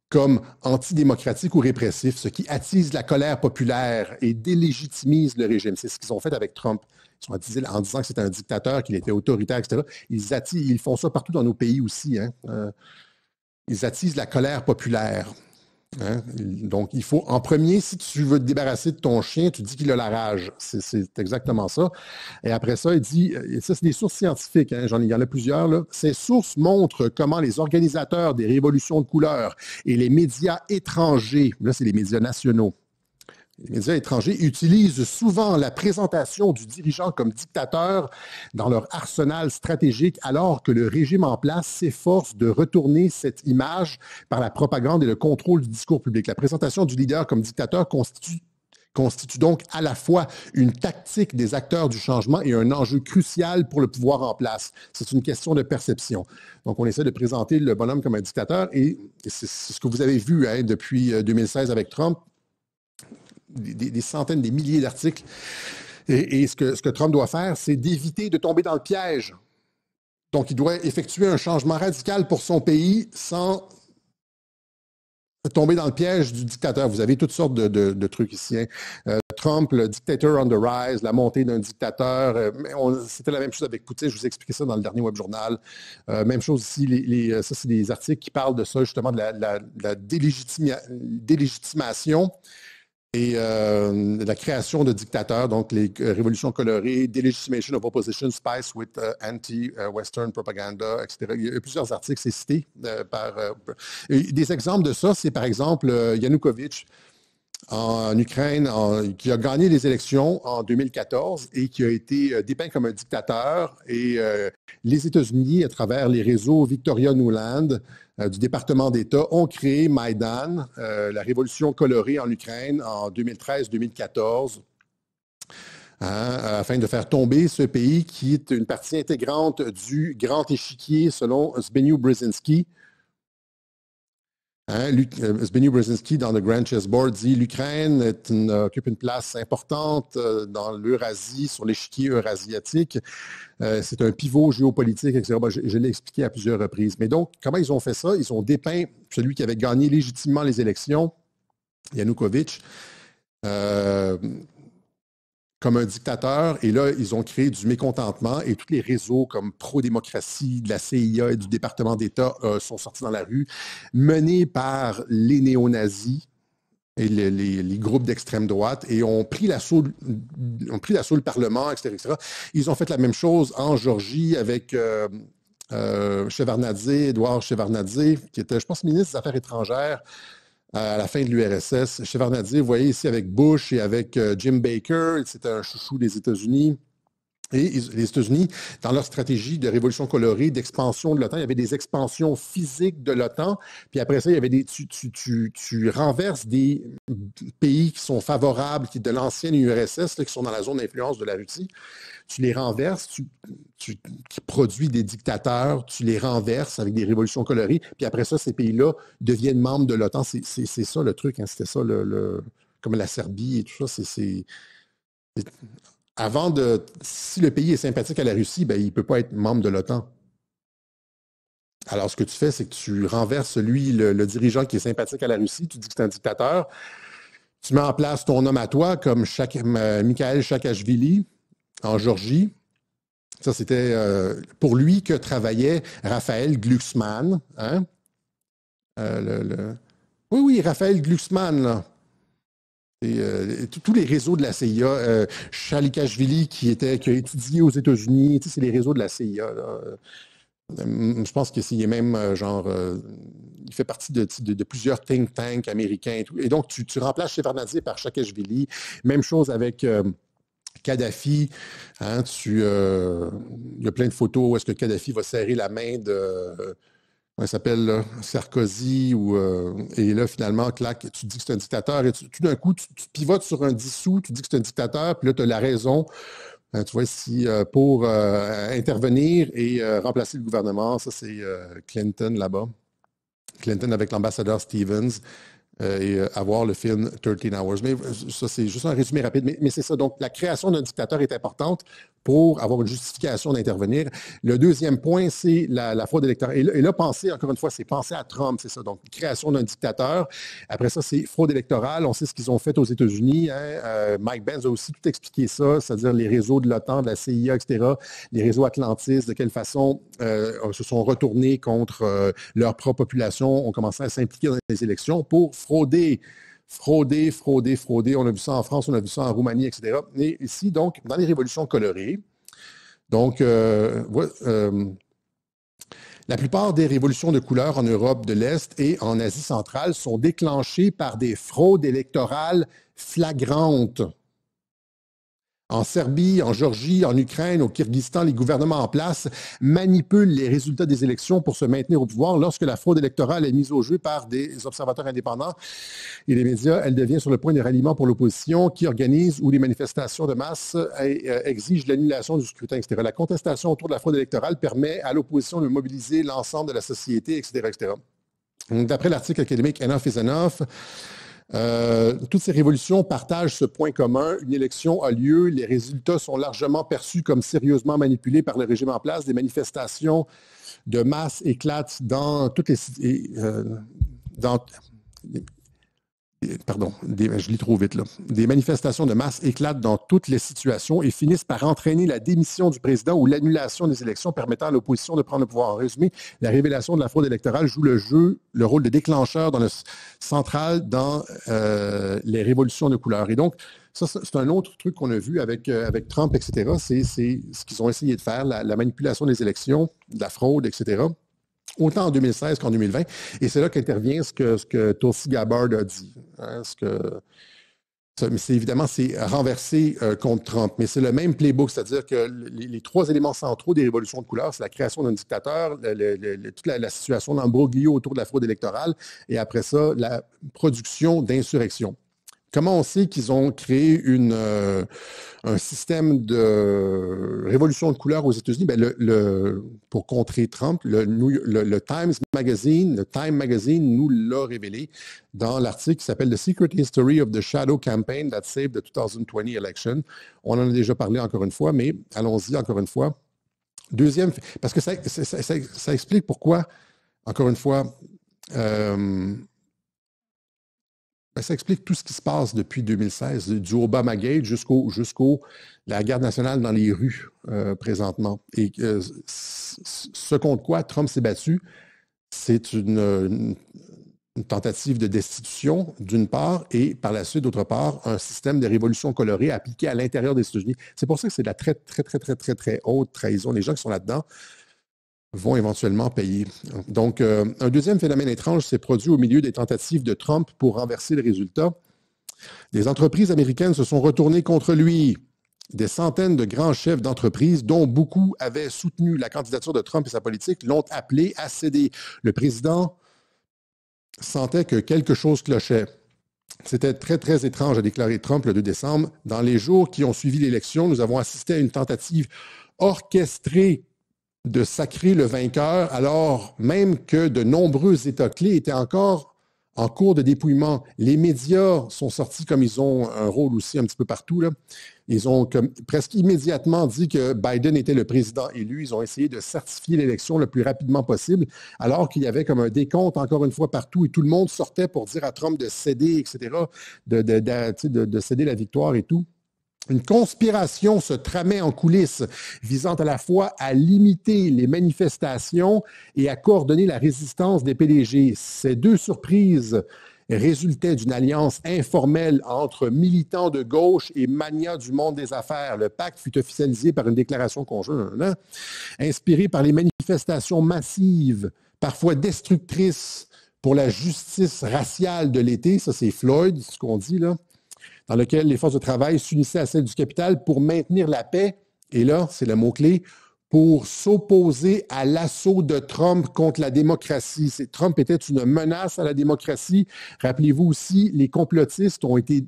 comme antidémocratique ou répressif, ce qui attise la colère populaire et délégitimise le régime. C'est ce qu'ils ont fait avec Trump. Ils sont en disant que c'était un dictateur, qu'il était autoritaire, etc. Ils font ça partout dans nos pays aussi. Hein. Ils attisent la colère populaire. Hein? Donc, il faut, en premier, si tu veux te débarrasser de ton chien, tu dis qu'il a la rage. C'est exactement ça. Et après ça, il dit, et ça, c'est des sources scientifiques, hein, il y en a plusieurs, là. Ces sources montrent comment les organisateurs des révolutions de couleur et les médias étrangers, là, c'est les médias nationaux, les médias étrangers utilisent souvent la présentation du dirigeant comme dictateur dans leur arsenal stratégique, alors que le régime en place s'efforce de retourner cette image par la propagande et le contrôle du discours public. La présentation du leader comme dictateur constitue donc à la fois une tactique des acteurs du changement et un enjeu crucial pour le pouvoir en place. C'est une question de perception. Donc, on essaie de présenter le bonhomme comme un dictateur et c'est ce que vous avez vu hein, depuis 2016 avec Trump. Des centaines, des milliers d'articles. Et ce que Trump doit faire, c'est d'éviter de tomber dans le piège. Donc, il doit effectuer un changement radical pour son pays sans tomber dans le piège du dictateur. Vous avez toutes sortes de trucs ici. Hein. Trump, le dictator on the rise, la montée d'un dictateur. C'était la même chose avec Poutine. Je vous ai expliqué ça dans le dernier web journal. Même chose ici. Ça, c'est des articles qui parlent de ça, justement, de la délégitimation et la création de dictateurs, donc les révolutions colorées, Delegitimation of Opposition, Spice with Anti-Western Propaganda, etc. Il y a plusieurs articles, c'est cité par... des exemples de ça, c'est par exemple Yanukovych en Ukraine, qui a gagné les élections en 2014 et qui a été dépeint comme un dictateur. Et les États-Unis, à travers les réseaux Victoria Nuland du département d'État, ont créé Maïdan, la révolution colorée en Ukraine en 2013-2014, afin de faire tomber ce pays qui est une partie intégrante du grand échiquier selon Zbigniew Brzezinski. Zbigniew Brzezinski, dans le Grand Chessboard, dit l'Ukraine occupe une place importante dans l'Eurasie, sur l'échiquier eurasiatique. C'est un pivot géopolitique, etc. Je l'ai expliqué à plusieurs reprises. Mais donc, comment ils ont fait ça? Ils ont dépeint celui qui avait gagné légitimement les élections, Yanukovych, comme un dictateur, et là, ils ont créé du mécontentement et tous les réseaux comme pro-démocratie, de la CIA et du département d'État sont sortis dans la rue, menés par les néo-nazis et les groupes d'extrême droite et ont pris l'assaut le Parlement, etc., etc. Ils ont fait la même chose en Géorgie avec Shevardnadze, Edouard Shevardnadze, qui était, je pense, ministre des Affaires étrangères à la fin de l'URSS. Shevardnadze, vous voyez ici avec Bush et avec Jim Baker, c'était un chouchou des États-Unis. Et les États-Unis, dans leur stratégie de révolution colorée, d'expansion de l'OTAN, il y avait des expansions physiques de l'OTAN. Puis après ça, il y avait tu renverses des pays qui sont favorables, qui de l'ancienne URSS, là, qui sont dans la zone d'influence de la Russie. Tu les renverses, qui produisent des dictateurs, tu les renverses avec des révolutions colorées. Puis après ça, ces pays-là deviennent membres de l'OTAN. C'est ça le truc. Hein. C'était ça, comme la Serbie et tout ça. Si le pays est sympathique à la Russie, ben, il ne peut pas être membre de l'OTAN. Alors, ce que tu fais, c'est que tu renverses le dirigeant qui est sympathique à la Russie, tu dis que c'est un dictateur, tu mets en place ton homme à toi, comme Mikhail Saakashvili en Géorgie. Ça, c'était pour lui que travaillait Raphaël Glucksmann. Hein? Oui, Raphaël Glucksmann, là. Tous les réseaux de la CIA, Saakashvili qui a étudié aux États-Unis, c'est les réseaux de la CIA. Là. Je pense qu'il est même il fait partie de plusieurs think tanks américains et tout. Et donc, tu remplaces Shevardnadze par Saakashvili. Même chose avec Kadhafi, hein, il y a plein de photos où est-ce que Kadhafi va serrer la main de, comment il s'appelle, là, Sarkozy, et là, finalement, clac, tu dis que c'est un dictateur, et tout d'un coup, tu pivotes sur un dissous, tu dis que c'est un dictateur, puis là, tu as la raison, tu vois, si pour intervenir et remplacer le gouvernement, ça, c'est Clinton là-bas. Clinton avec l'ambassadeur Stevens. Et avoir le film 13 Hours. Mais ça, c'est juste un résumé rapide. Mais c'est ça. Donc, la création d'un dictateur est importante pour avoir une justification d'intervenir. Le deuxième point, c'est la fraude électorale. Et là, penser, encore une fois, c'est penser à Trump, c'est ça. Donc, création d'un dictateur. Après ça, c'est fraude électorale. On sait ce qu'ils ont fait aux États-Unis. Hein. Mike Pence a aussi tout expliqué ça, c'est-à-dire les réseaux de l'OTAN, de la CIA, etc., les réseaux atlantistes, de quelle façon se sont retournés contre leur propre population, ont commencé à s'impliquer dans les élections pour frauder. On a vu ça en France, on a vu ça en Roumanie, etc. Et ici, donc, dans les révolutions colorées, donc, la plupart des révolutions de couleur en Europe de l'Est et en Asie centrale sont déclenchées par des fraudes électorales flagrantes. En Serbie, en Géorgie, en Ukraine, au Kirghizistan, les gouvernements en place manipulent les résultats des élections pour se maintenir au pouvoir. Lorsque la fraude électorale est mise au jeu par des observateurs indépendants et les médias, elle devient sur le point de ralliement pour l'opposition qui organise ou les manifestations de masse exigent l'annulation du scrutin, etc. La contestation autour de la fraude électorale permet à l'opposition de mobiliser l'ensemble de la société, etc., etc. Donc, d'après l'article académique Enough is Enough, toutes ces révolutions partagent ce point commun. Une élection a lieu, les résultats sont largement perçus comme sérieusement manipulés par le régime en place. Des manifestations de masse éclatent dans toutes les... je lis trop vite là. Des manifestations de masse éclatent dans toutes les situations et finissent par entraîner la démission du président ou l'annulation des élections permettant à l'opposition de prendre le pouvoir. En résumé, la révélation de la fraude électorale joue le rôle de déclencheur dans le central dans les révolutions de couleur. Et donc, ça, c'est un autre truc qu'on a vu avec Trump, etc. C'est ce qu'ils ont essayé de faire, la manipulation des élections, de la fraude, etc., autant en 2016 qu'en 2020. Et c'est là qu'intervient ce que Tulsi Gabbard a dit. Hein, évidemment, c'est renversé contre Trump, mais c'est le même playbook, c'est-à-dire que les trois éléments centraux des révolutions de couleur, c'est la création d'un dictateur, toute la situation d'embroglio autour de la fraude électorale, et après ça, la production d'insurrection. Comment on sait qu'ils ont créé un système de révolution de couleur aux États-Unis? Ben pour contrer Trump, le Time Magazine nous l'a révélé dans l'article qui s'appelle « The Secret History of the Shadow Campaign That Saved the 2020 Election ». On en a déjà parlé encore une fois, mais allons-y encore une fois. Deuxième, parce que ça explique pourquoi, encore une fois, ça explique tout ce qui se passe depuis 2016, du Obamagate jusqu'au la garde nationale dans les rues présentement. Et ce contre quoi Trump s'est battu, c'est une tentative de destitution, d'une part, et par la suite, d'autre part, un système de révolution colorée appliqué à l'intérieur des États-Unis. C'est pour ça que c'est de la très, très, très, très, très, très haute trahison. Les gens qui sont là-dedans vont éventuellement payer. Donc, un deuxième phénomène étrange s'est produit au milieu des tentatives de Trump pour renverser le résultat. Des entreprises américaines se sont retournées contre lui. Des centaines de grands chefs d'entreprise, dont beaucoup avaient soutenu la candidature de Trump et sa politique, l'ont appelé à céder. Le président sentait que quelque chose clochait. C'était très, très étrange, a déclaré Trump le 2 décembre. Dans les jours qui ont suivi l'élection, nous avons assisté à une tentative orchestrée de sacrer le vainqueur, alors même que de nombreux États clés étaient encore en cours de dépouillement. Les médias sont sortis comme ils ont un rôle aussi un petit peu partout, là. Ils ont presque immédiatement dit que Biden était le président élu. Ils ont essayé de certifier l'élection le plus rapidement possible, alors qu'il y avait comme un décompte encore une fois partout et tout le monde sortait pour dire à Trump de céder, etc., de céder la victoire et tout. Une conspiration se tramait en coulisses visant à la fois à limiter les manifestations et à coordonner la résistance des PDG. Ces deux surprises résultaient d'une alliance informelle entre militants de gauche et magnats du monde des affaires. Le pacte fut officialisé par une déclaration conjointe, inspirée par les manifestations massives, parfois destructrices pour la justice raciale de l'été. Ça, c'est Floyd, ce qu'on dit là. dans lequel les forces de travail s'unissaient à celles du capital pour maintenir la paix. Et là, c'est le mot-clé, pour s'opposer à l'assaut de Trump contre la démocratie. Trump était une menace à la démocratie. Rappelez-vous aussi, les complotistes ont été...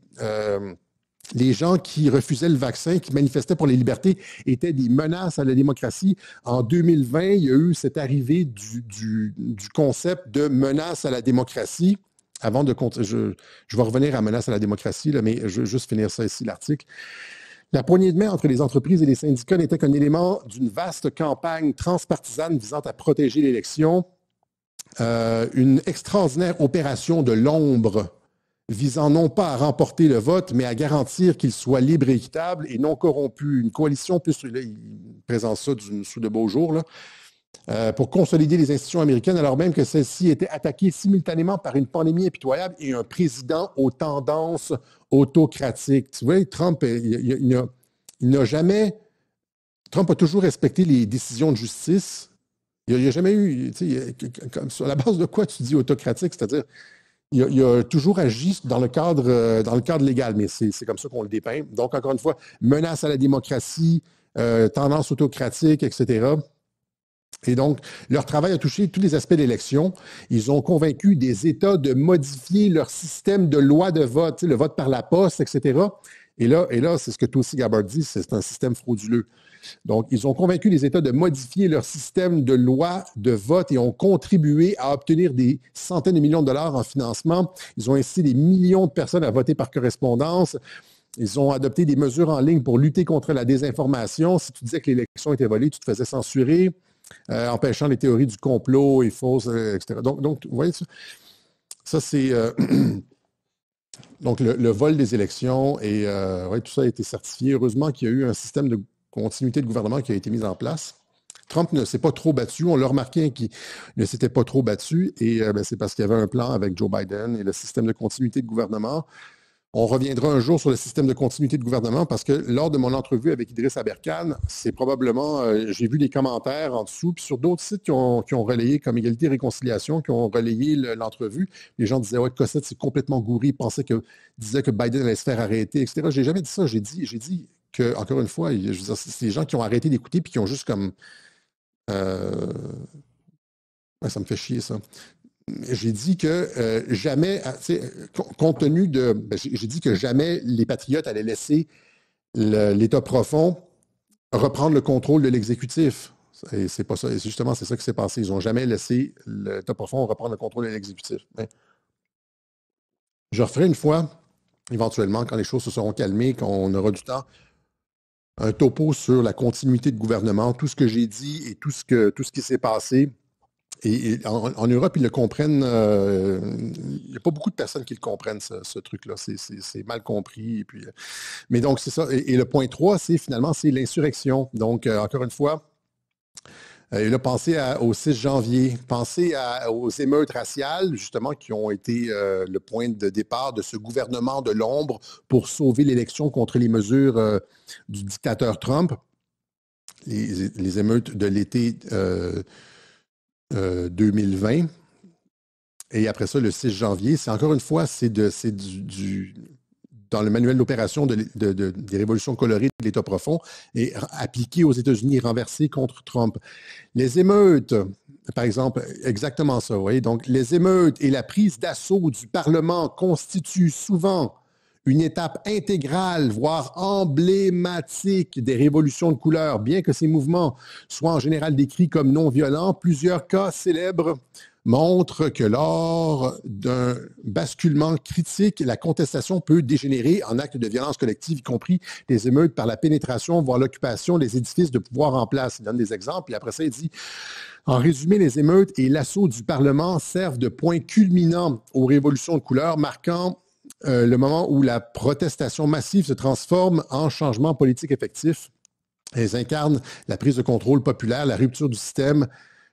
les gens qui refusaient le vaccin, qui manifestaient pour les libertés, étaient des menaces à la démocratie. En 2020, il y a eu cette arrivée du concept de menace à la démocratie. Avant de... Je vais revenir à menace à la démocratie, là, mais je vais juste finir ça ici, l'article. La poignée de main entre les entreprises et les syndicats n'était qu'un élément d'une vaste campagne transpartisane visant à protéger l'élection. Une extraordinaire opération de l'ombre visant non pas à remporter le vote, mais à garantir qu'il soit libre et équitable et non corrompu. Une coalition, plus là, il présente ça sous de beaux jours, là, pour consolider les institutions américaines, alors même que celles-ci étaient attaquées simultanément par une pandémie impitoyable et un président aux tendances autocratiques. Tu vois, Trump, il n'a jamais... Trump a toujours respecté les décisions de justice. Il n'y a jamais eu... Sur la base de quoi tu dis autocratique? C'est-à-dire... Il a toujours agi dans le cadre légal, mais c'est comme ça qu'on le dépeint. Donc, encore une fois, menace à la démocratie, tendance autocratique, etc. Et donc, leur travail a touché tous les aspects de l'élection. Ils ont convaincu des États de modifier leur système de loi de vote, le vote par la poste, etc. Et là, c'est ce que Tulsi Gabbard dit, c'est un système frauduleux. Donc, ils ont convaincu les États de modifier leur système de loi de vote et ont contribué à obtenir des centaines de millions de dollars en financement. Ils ont incité des millions de personnes à voter par correspondance. Ils ont adopté des mesures en ligne pour lutter contre la désinformation. Si tu disais que l'élection était volée, tu te faisais censurer, empêchant les théories du complot et fausses, etc. Donc, vous voyez ça? Ça, c'est... Donc, le vol des élections et tout ça a été certifié. Heureusement qu'il y a eu un système de continuité de gouvernement qui a été mise en place. Trump ne s'est pas trop battu. On l'a remarqué qu'il ne s'était pas trop battu et c'est parce qu'il y avait un plan avec Joe Biden et le système de continuité de gouvernement. On reviendra un jour sur le système de continuité de gouvernement parce que lors de mon entrevue avec Idriss Aberkane, c'est probablement, j'ai vu des commentaires en dessous, puis sur d'autres sites qui ont relayé, comme Égalité et Réconciliation, qui ont relayé l'entrevue. Les gens disaient, ouais, Cossette, c'est complètement gourri, disait que Biden allait se faire arrêter, etc. J'ai jamais dit ça. J'ai dit que, encore une fois, je veux dire, c'est des gens qui ont arrêté d'écouter puis qui ont juste comme... ouais, ça me fait chier, ça. J'ai dit que jamais, compte tenu de... j'ai dit que jamais les Patriotes allaient laisser l'État profond reprendre le contrôle de l'exécutif. Et c'est pas ça. Et justement, c'est ça qui s'est passé. Ils n'ont jamais laissé l'État profond reprendre le contrôle de l'exécutif. Mais je referai une fois, éventuellement, quand les choses se seront calmées, quand on aura du temps, un topo sur la continuité de gouvernement, tout ce que j'ai dit et tout ce qui s'est passé. Et en Europe, ils le comprennent. Il n'y a pas beaucoup de personnes qui le comprennent, ce truc-là. C'est mal compris. Mais donc, c'est ça. Et le point 3, c'est l'insurrection. Donc, encore une fois, il a pensé au 6 janvier, pensé aux émeutes raciales, justement, qui ont été le point de départ de ce gouvernement de l'ombre pour sauver l'élection contre les mesures du dictateur Trump. Les émeutes de l'été 2020. Et après ça, le 6 janvier, c'est encore une fois, dans le manuel d'opération des révolutions colorées de l'État profond et appliqué aux États-Unis, renversé contre Trump. Les émeutes, par exemple, exactement ça, vous voyez. Donc, les émeutes et la prise d'assaut du Parlement constituent souvent une étape intégrale, voire emblématique des révolutions de couleur. Bien que ces mouvements soient en général décrits comme non violents, plusieurs cas célèbres montrent que lors d'un basculement critique, la contestation peut dégénérer en actes de violence collective, y compris les émeutes par la pénétration, voire l'occupation des édifices de pouvoir en place. Il donne des exemples, et après ça, il dit « En résumé, les émeutes et l'assaut du Parlement servent de point culminant aux révolutions de couleur, marquant le moment où la protestation massive se transforme en changement politique effectif. Elles incarnent la prise de contrôle populaire, la rupture du système,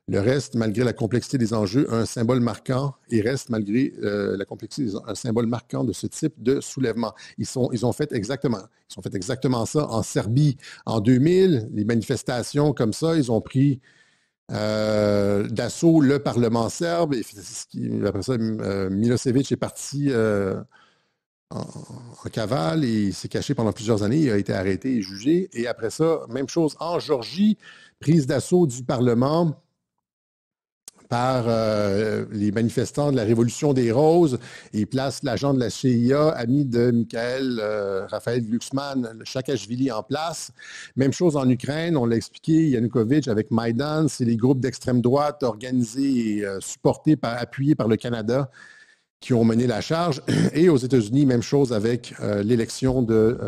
le reste, malgré la complexité des enjeux, un symbole marquant, et reste, malgré la complexité, un symbole marquant de ce type de soulèvement. Ils ont fait exactement ça en Serbie en 2000, les manifestations comme ça, ils ont pris d'assaut le Parlement serbe, et après ça, Milosevic est parti en, en cavale et il s'est caché pendant plusieurs années. Il a été arrêté et jugé. Et après ça, même chose en Géorgie, prise d'assaut du Parlement par les manifestants de la Révolution des Roses et place l'agent de la CIA, ami de Mikhail Raphaël Glucksmann, Saakashvili en place. Même chose en Ukraine, on l'a expliqué, Yanukovych avec Maïdan, c'est les groupes d'extrême droite organisés et supportés, appuyés par le Canada qui ont mené la charge. Et aux États-Unis, même chose avec l'élection de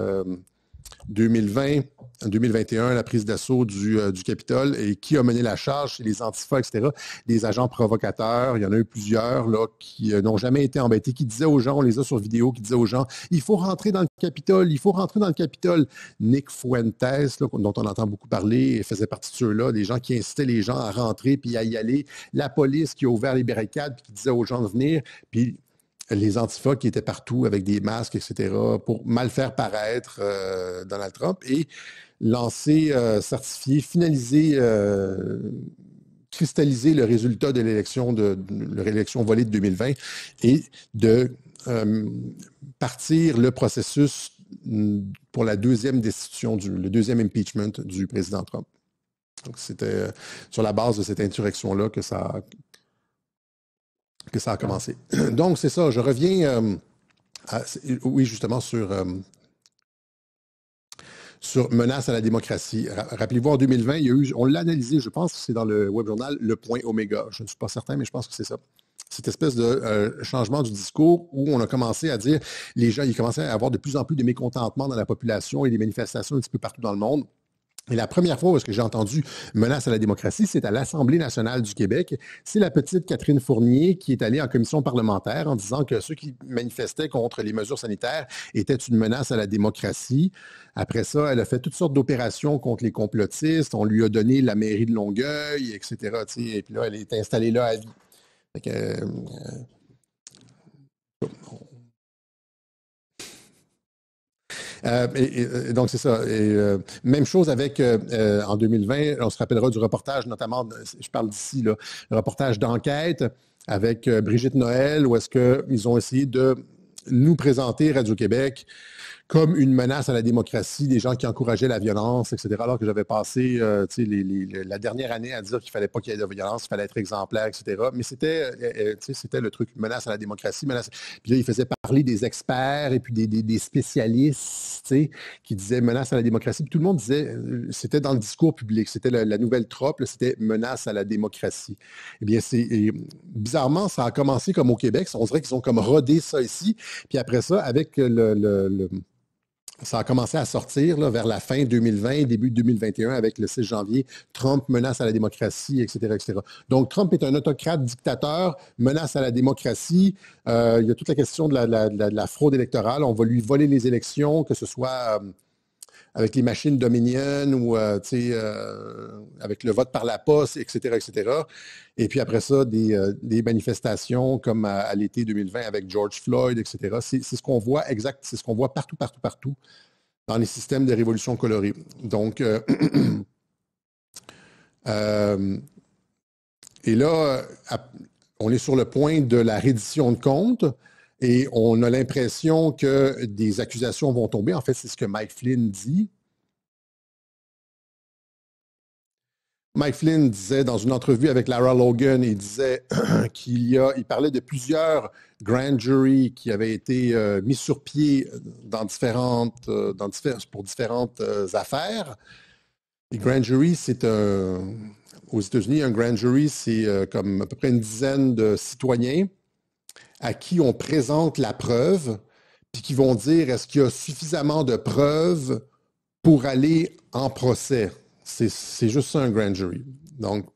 2020, 2021, la prise d'assaut du Capitole et qui a mené la charge, c'est les antifas, etc., des agents provocateurs. Il y en a eu plusieurs là, qui n'ont jamais été embêtés, qui disaient aux gens, on les a sur vidéo, qui disaient aux gens, il faut rentrer dans le Capitole, il faut rentrer dans le Capitole. Nick Fuentes, là, dont on entend beaucoup parler, faisait partie de ceux-là, des gens qui incitaient les gens à rentrer puis à y aller. La police qui a ouvert les barricades puis qui disait aux gens de venir. Puis les antifas qui étaient partout avec des masques, etc., pour mal faire paraître Donald Trump et lancer, certifier, finaliser, cristalliser le résultat de l'élection volée de 2020 et de partir le processus pour la deuxième destitution, le deuxième impeachment du président Trump. Donc, c'était sur la base de cette insurrection-là que ça a commencé. Donc, c'est ça. Je reviens, oui, justement, sur menace à la démocratie. Rappelez-vous, en 2020, il y a eu, on l'a analysé, je pense que c'est dans le web journal Le Point Oméga. Je ne suis pas certain, mais je pense que c'est ça. Cette espèce de changement du discours où on a commencé à dire, les gens, ils commençaient à avoir de plus en plus de mécontentement dans la population et des manifestations un petit peu partout dans le monde. Et la première fois où j'ai entendu menace à la démocratie, c'est à l'Assemblée nationale du Québec. C'est la petite Catherine Fournier qui est allée en commission parlementaire en disant que ceux qui manifestaient contre les mesures sanitaires étaient une menace à la démocratie. Après ça, elle a fait toutes sortes d'opérations contre les complotistes. On lui a donné la mairie de Longueuil, etc. Et puis là, elle est installée là à vie. Fait que, donc, c'est ça. Même chose avec, en 2020, on se rappellera du reportage, notamment, je parle d'ici, le reportage d'enquête avec Brigitte Noël, où est-ce qu'ils ont essayé de nous présenter Radio-Québec comme une menace à la démocratie, des gens qui encourageaient la violence, etc. Alors que j'avais passé la dernière année à dire qu'il ne fallait pas qu'il y ait de violence, qu'il fallait être exemplaire, etc. Mais c'était le truc, menace à la démocratie. Menace... Puis là, il faisait parler des experts et puis des spécialistes qui disaient menace à la démocratie. Puis tout le monde disait, c'était dans le discours public, c'était la nouvelle trope, c'était menace à la démocratie. Eh bien, bizarrement, ça a commencé comme au Québec. On dirait qu'ils ont comme rodé ça ici. Puis après ça, avec ça a commencé à sortir là, vers la fin 2020, début 2021, avec le 6 janvier, Trump menace à la démocratie, etc., etc. Donc, Trump est un autocrate dictateur, menace à la démocratie. Il y a toute la question de la fraude électorale. On va lui voler les élections, que ce soit avec les machines Dominion ou avec le vote par la poste, etc., etc. Et puis après ça, des manifestations comme à l'été 2020 avec George Floyd, etc. C'est ce qu'on voit c'est ce qu'on voit partout, partout, partout dans les systèmes de révolution colorée. Donc, et là, on est sur le point de la reddition de comptes et on a l'impression que des accusations vont tomber. En fait, c'est ce que Mike Flynn dit. Mike Flynn disait dans une entrevue avec Lara Logan, il disait il parlait de plusieurs grand jury qui avaient été mis sur pied pour différentes affaires. Les grand jury, c'est aux États-Unis, un grand jury, c'est comme à peu près une dizaine de citoyens à qui on présente la preuve, puis qui vont dire est-ce qu'il y a suffisamment de preuves pour aller en procès. C'est juste ça un grand jury. Donc,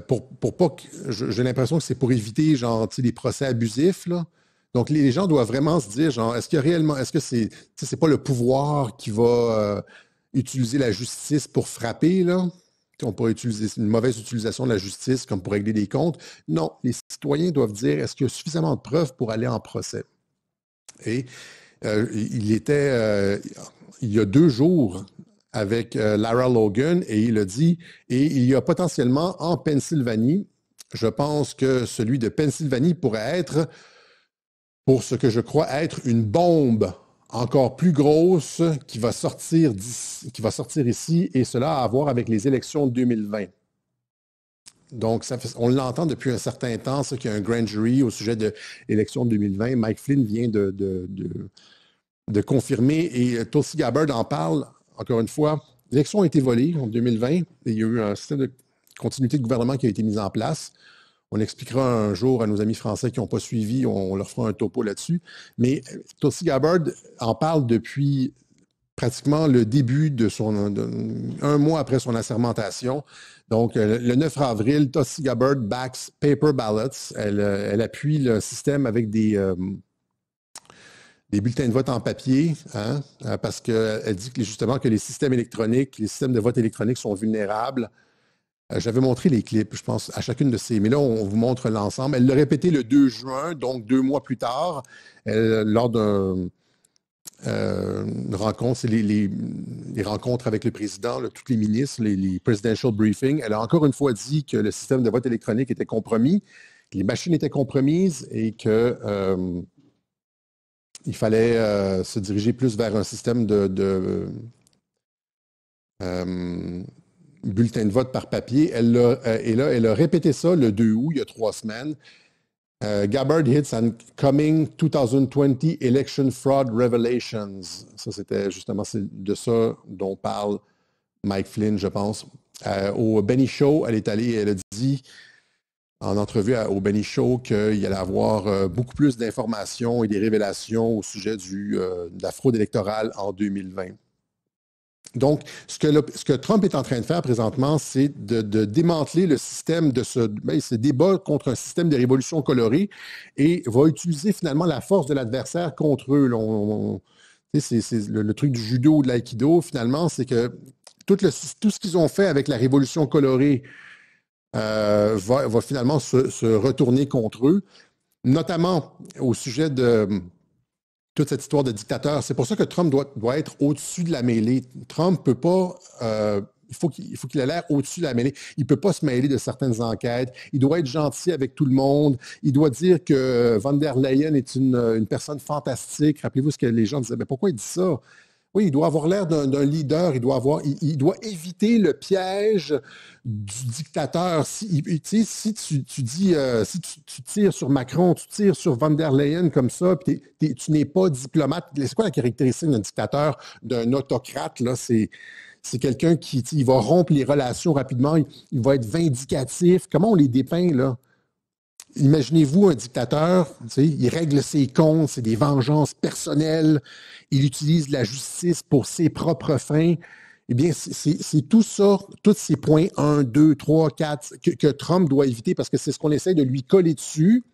pour pas que, j'ai l'impression que c'est pour éviter genre des procès abusifs là. Donc les gens doivent vraiment se dire genre est-ce qu'il y a réellement, est-ce que c'est pas le pouvoir qui va utiliser la justice pour frapper là? On pourrait utiliser une mauvaise utilisation de la justice comme pour régler des comptes. Non, les citoyens doivent dire est-ce qu'il y a suffisamment de preuves pour aller en procès? Et il y a 2 jours avec Lara Logan et il a dit, et il y a potentiellement en Pennsylvanie, je pense que celui de Pennsylvanie pourrait être pour ce que je crois être une bombe encore plus grosse qui va sortir ici, et cela a à voir avec les élections de 2020. Donc, on l'entend depuis un certain temps, qu'il y a un grand jury au sujet de l'élection de 2020. Mike Flynn vient de confirmer, et Tulsi Gabbard en parle, encore une fois. L'élection a été volée en 2020, et il y a eu un système de continuité de gouvernement qui a été mis en place. On expliquera un jour à nos amis français qui n'ont pas suivi, on leur fera un topo là-dessus. Mais Tulsi Gabbard en parle depuis pratiquement le début un mois après son assermentation. Donc, le 9 avril, Tulsi Gabbard backs paper ballots. Elle appuie le système avec des bulletins de vote en papier, hein, parce qu'elle dit justement que les systèmes de vote électronique sont vulnérables. J'avais montré les clips, je pense, à chacune de ces, mais là, on vous montre l'ensemble. Elle l'a répété le 2 juin, donc 2 mois plus tard, lors d'une rencontre, c'est les rencontres avec le président, tous les ministres, les presidential briefings. Elle a encore une fois dit que le système de vote électronique était compromis, que les machines étaient compromises et que il fallait se diriger plus vers un système de bulletin de vote par papier. Elle a répété ça le 2 août, il y a 3 semaines. Gabbard hits on coming 2020 election fraud revelations. Ça, c'était justement de ça dont parle Mike Flynn, je pense. Au Benny Show, elle est allée, elle a dit en entrevue au Benny Show qu'il allait avoir beaucoup plus d'informations et des révélations au sujet de la fraude électorale en 2020. Donc, ce que Trump est en train de faire présentement, c'est de démanteler le système de ce débat contre un système de révolution colorée, et va utiliser finalement la force de l'adversaire contre eux. C'est le truc du judo ou de l'aïkido, finalement, c'est que tout ce qu'ils ont fait avec la révolution colorée va finalement se retourner contre eux, notamment au sujet de toute cette histoire de dictateur. C'est pour ça que Trump doit être au-dessus de la mêlée. Trump peut pas... il faut qu'il ait l'air au-dessus de la mêlée. Il ne peut pas se mêler de certaines enquêtes. Il doit être gentil avec tout le monde. Il doit dire que von der Leyen est une personne fantastique. Rappelez-vous ce que les gens disaient. Mais pourquoi il dit ça? Oui, il doit avoir l'air d'un leader. Il doit éviter le piège du dictateur. Si tu tires sur Macron, tu tires sur von der Leyen comme ça, puis tu n'es pas diplomate. C'est quoi la caractéristique d'un dictateur, d'un autocrate, là? C'est quelqu'un qui il va rompre les relations rapidement, il va être vindicatif. Comment on les dépeint, là? Imaginez-vous un dictateur, il règle ses comptes, c'est des vengeances personnelles, il utilise la justice pour ses propres fins. Eh bien, c'est tout ça, tous ces points 1, 2, 3, 4 que Trump doit éviter, parce que c'est ce qu'on essaie de lui coller dessus.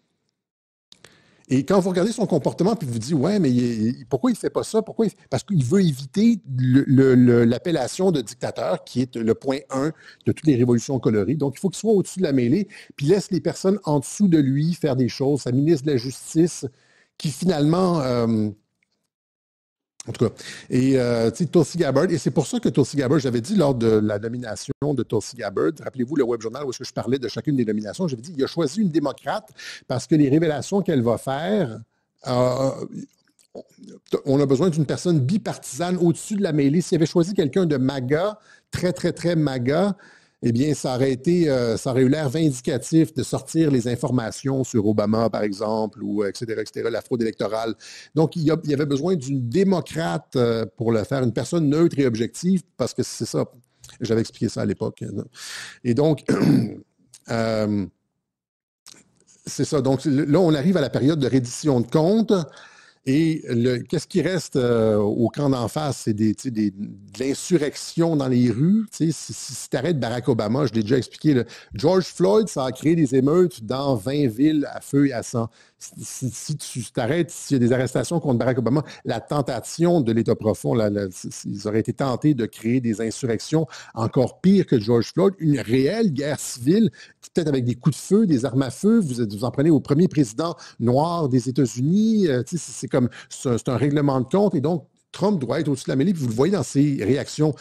Et quand vous regardez son comportement, puis vous dites, ouais, mais pourquoi il ne fait pas ça? Parce qu'il veut éviter l'appellation de dictateur, qui est le point 1 de toutes les révolutions colorées. Donc, il faut qu'il soit au-dessus de la mêlée, puis laisse les personnes en dessous de lui faire des choses. Sa ministre de la Justice, qui finalement... en tout cas, et Tulsi Gabbard, et c'est pour ça que Tulsi Gabbard, j'avais dit lors de la nomination de Tulsi Gabbard, rappelez-vous le Web Journal où est-ce que je parlais de chacune des nominations, j'avais dit il a choisi une démocrate parce que les révélations qu'elle va faire, on a besoin d'une personne bipartisane au-dessus de la mêlée. S'il avait choisi quelqu'un de MAGA, très, très, très MAGA, eh bien, ça aurait eu l'air vindicatif de sortir les informations sur Obama, par exemple, ou etc., la fraude électorale. Donc, il y avait besoin d'une démocrate pour le faire, une personne neutre et objective, parce que c'est ça. J'avais expliqué ça à l'époque. Et donc, c'est ça. Donc, là, on arrive à la période de reddition de comptes. Et qu'est-ce qui reste au camp d'en face? C'est de l'insurrection dans les rues. Si tu arrêtes Barack Obama, je l'ai déjà expliqué, George Floyd, ça a créé des émeutes dans 20 villes à feu et à sang. Si tu t'arrêtes, s'il y a des arrestations contre Barack Obama, la tentation de l'État profond, ils auraient été tentés de créer des insurrections encore pires que George Floyd, une réelle guerre civile, peut-être avec des coups de feu, des armes à feu. Vous en prenez au premier président noir des États-Unis. C'est un règlement de compte. Et donc, Trump doit être au-dessus de la mêlée. Puis vous le voyez dans ses réactions.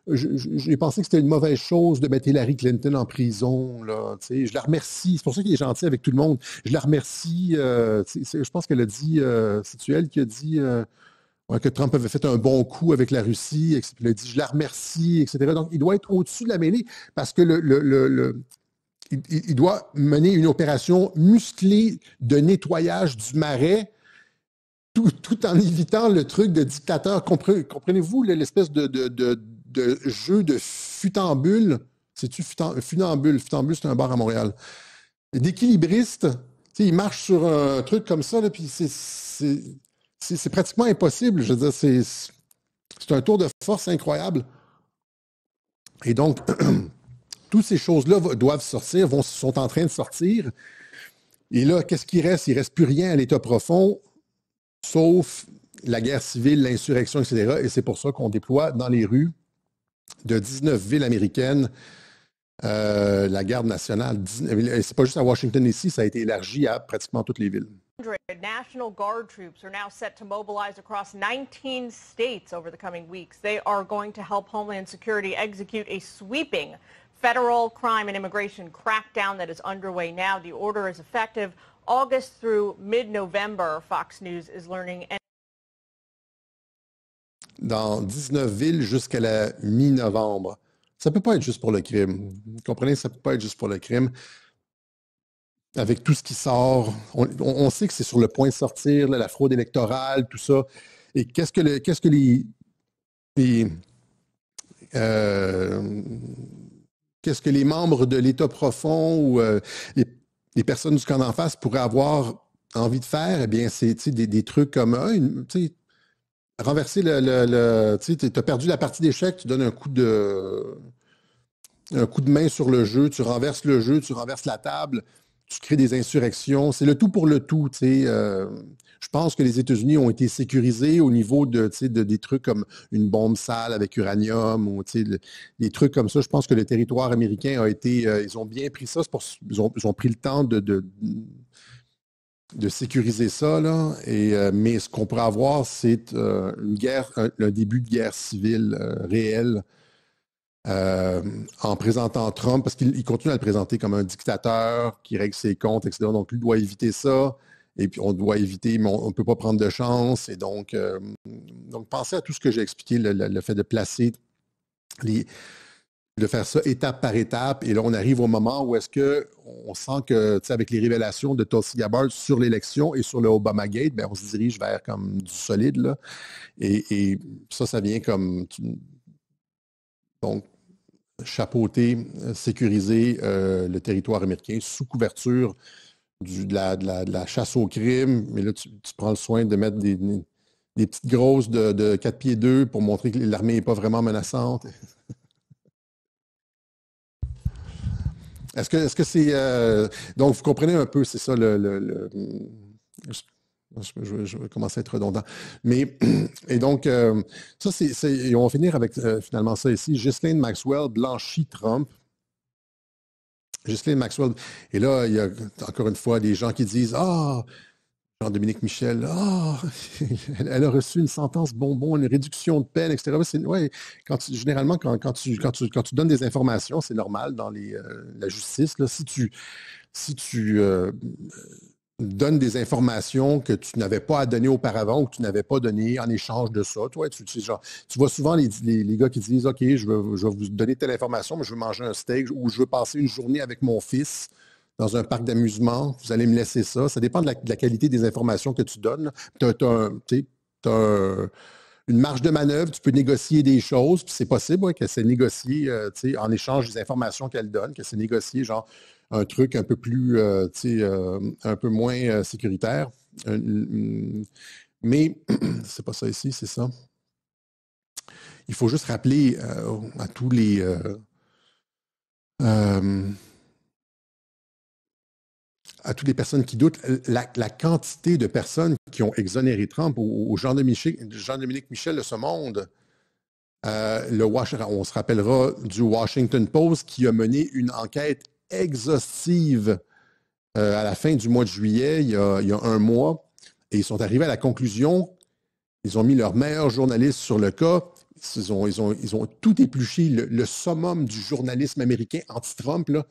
j'ai pensé que c'était une mauvaise chose de mettre Hillary Clinton en prison, là, tu sais. Je la remercie. C'est pour ça qu'il est gentil avec tout le monde. Je la remercie. Je pense qu'elle a dit, c'est elle qui a dit ouais, que Trump avait fait un bon coup avec la Russie, et puis il a dit, je la remercie, etc. Donc, il doit être au-dessus de la mêlée parce que il doit mener une opération musclée de nettoyage du marais tout en évitant le truc de dictateur. Comprenez-vous l'espèce de jeu de futambule? C'est-tu funambule? Futambule, c'est un bar à Montréal. D'équilibriste, il marche sur un truc comme ça, là, puis c'est pratiquement impossible. Je veux dire, c'est un tour de force incroyable. Et donc, toutes ces choses-là doivent sortir, sont en train de sortir. Et là, qu'est-ce qui reste? Il ne reste plus rien à l'État profond, sauf la guerre civile, l'insurrection, etc. Et c'est pour ça qu'on déploie dans les rues de 19 villes américaines la garde nationale. C'est pas juste à Washington DC, ça a été élargi à pratiquement toutes les villes. National Guard troops are now set to mobilize across 19 states over the coming weeks. They are going to help Homeland Security execute a sweeping federal crime and immigration crackdown that is underway now. The order is effective August through mid-November, Fox News is learning. Dans 19 villes jusqu'à la mi-novembre. Ça ne peut pas être juste pour le crime. Vous comprenez? Ça ne peut pas être juste pour le crime. Avec tout ce qui sort, on sait que c'est sur le point de sortir, là, la fraude électorale, tout ça. Et qu'est-ce que les membres de l'État profond ou les personnes du camp d'en face pourraient avoir envie de faire? Eh bien, c'est des trucs comme renverser tu as perdu la partie d'échecs, tu donnes un coup de main sur le jeu, tu renverses le jeu, tu renverses la table, tu crées des insurrections. C'est le tout pour le tout. Je pense que les États-Unis ont été sécurisés au niveau des trucs comme une bombe sale avec uranium ou des trucs comme ça. Je pense que le territoire américain a été... ils ont bien pris ça. Ils ont pris le temps de sécuriser ça, là. Mais ce qu'on pourrait avoir, c'est une guerre, un début de guerre civile réelle en présentant Trump, parce qu'il continue à le présenter comme un dictateur qui règle ses comptes, etc. Donc, lui doit éviter ça. Et puis, on doit éviter, mais on ne peut pas prendre de chance. Et donc pensez à tout ce que j'ai expliqué, le fait de placer de faire ça étape par étape. Et là, on arrive au moment où est-ce qu'on sent que, avec les révélations de Tulsi Gabbard sur l'élection et sur le Obamagate, ben, on se dirige vers comme du solide, là. Et ça vient comme... Donc, chapeauter, sécuriser le territoire américain sous couverture de la chasse au crime. Mais là, tu prends le soin de mettre des petites grosses de 4 pieds 2 pour montrer que l'armée n'est pas vraiment menaçante. Est-ce que c'est... donc, vous comprenez un peu, c'est ça je vais commencer à être redondant. Mais, et donc, ça, et on va finir avec finalement ça ici. Ghislaine Maxwell blanchit Trump. Ghislaine Maxwell. Et là, il y a encore une fois des gens qui disent Jean-Dominique Michel, elle a reçu une sentence bonbon, une réduction de peine, etc. Ouais, généralement, quand tu donnes des informations, c'est normal dans la justice. Là, si tu donnes des informations que tu n'avais pas à donner auparavant ou que tu n'avais pas donné en échange de ça, toi, tu vois souvent les gars qui disent, OK, je vais vous donner telle information, mais je veux manger un steak ou je veux passer une journée avec mon fils dans un parc d'amusement, vous allez me laisser ça. Ça dépend de la qualité des informations que tu donnes. Tu as une marge de manœuvre, tu peux négocier des choses, puis c'est possible que c'est négocié en échange des informations qu'elle donne, que c'est négocié genre un truc un peu plus, un peu moins sécuritaire. Mais c'est pas ça ici, c'est ça. Il faut juste rappeler à tous les... à toutes les personnes qui doutent, la quantité de personnes qui ont exonéré Trump au Jean-Dominique Michel de ce monde, on se rappellera du Washington Post qui a mené une enquête exhaustive à la fin du mois de juillet, il y a un mois, et ils sont arrivés à la conclusion, ils ont mis leurs meilleurs journalistes sur le cas, ils ont tout épluché, le summum du journalisme américain anti-Trump, là.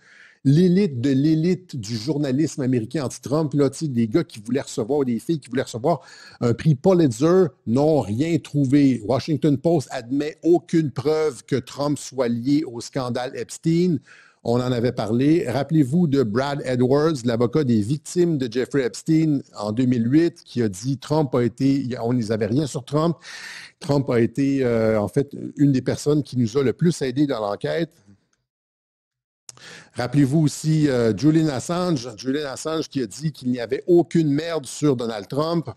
L'élite de l'élite du journalisme américain anti-Trump, là, des gars qui voulaient recevoir, des filles qui voulaient recevoir un prix Pulitzer, n'ont rien trouvé. Washington Post admet aucune preuve que Trump soit lié au scandale Epstein. On en avait parlé. Rappelez-vous de Brad Edwards, l'avocat des victimes de Jeffrey Epstein en 2008, qui a dit Trump a été, on n'avait rien sur Trump. Trump a été, en fait, une des personnes qui nous a le plus aidé dans l'enquête. Rappelez-vous aussi Julian Assange qui a dit qu'il n'y avait aucune merde sur Donald Trump.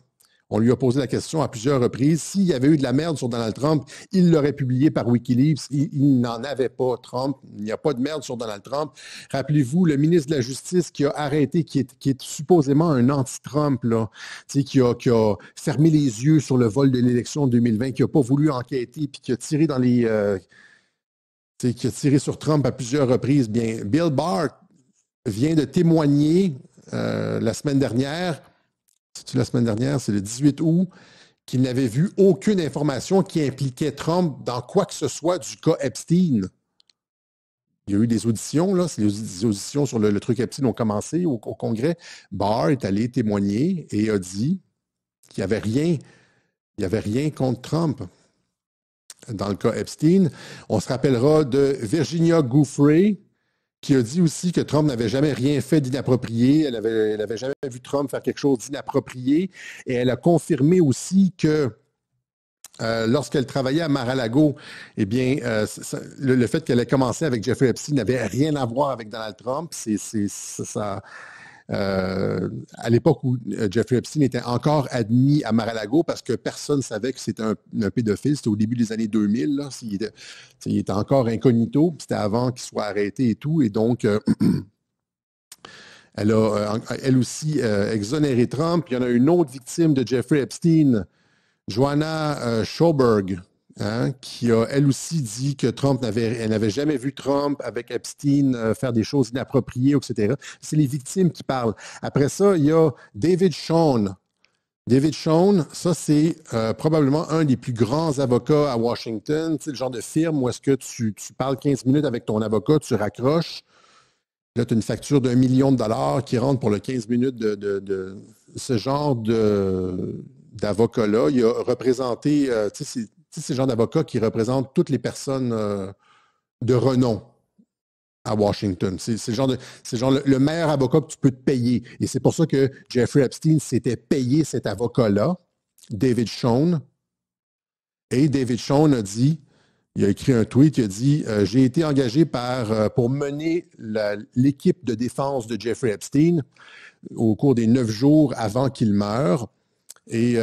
On lui a posé la question à plusieurs reprises. S'il y avait eu de la merde sur Donald Trump, il l'aurait publié par Wikileaks. Il n'en avait pas, Trump. Il n'y a pas de merde sur Donald Trump. Rappelez-vous, le ministre de la Justice qui a arrêté, qui est supposément un anti-Trump, là, qui a fermé les yeux sur le vol de l'élection 2020, qui n'a pas voulu enquêter, puis qui a tiré dans les... qui a tiré sur Trump à plusieurs reprises. Bien, Bill Barr vient de témoigner la semaine dernière, c'est-tu la semaine dernière, c'est le 18 août, qu'il n'avait vu aucune information qui impliquait Trump dans quoi que ce soit du cas Epstein. Il y a eu des auditions, là, les auditions sur le truc Epstein ont commencé au Congrès. Barr est allé témoigner et a dit qu'il n'y avait rien contre Trump. Dans le cas Epstein, on se rappellera de Virginia Giuffre, qui a dit aussi que Trump n'avait jamais rien fait d'inapproprié. Elle avait jamais vu Trump faire quelque chose d'inapproprié. Et elle a confirmé aussi que lorsqu'elle travaillait à Mar-a-Lago, eh bien, le fait qu'elle ait commencé avec Jeffrey Epstein n'avait rien à voir avec Donald Trump. À l'époque où Jeffrey Epstein était encore admis à Mar-a-Lago parce que personne ne savait que c'était un pédophile. C'était au début des années 2000. Là. Il était encore incognito. C'était avant qu'il soit arrêté et tout. Et donc, elle a elle aussi exonéré Trump. Il y en a une autre victime de Jeffrey Epstein, Joanna Schauberg, qui a elle aussi dit que elle n'avait jamais vu Trump avec Epstein faire des choses inappropriées, etc. C'est les victimes qui parlent. Après ça, il y a David Schoen. David Schoen, ça c'est probablement un des plus grands avocats à Washington. Tu sais, le genre de firme où est-ce que tu parles 15 minutes avec ton avocat, tu raccroches. Là, tu as une facture d'1 million de dollars qui rentre pour le 15 minutes de ce genre d'avocat-là. Il a représenté, c'est le genre d'avocat qui représente toutes les personnes de renom à Washington. C'est le meilleur avocat que tu peux te payer. Et c'est pour ça que Jeffrey Epstein s'était payé cet avocat-là, David Schoen. Et David Schoen a dit, il a écrit un tweet, il a dit « J'ai été engagé pour mener l'équipe de défense de Jeffrey Epstein au cours des 9 jours avant qu'il meure. Et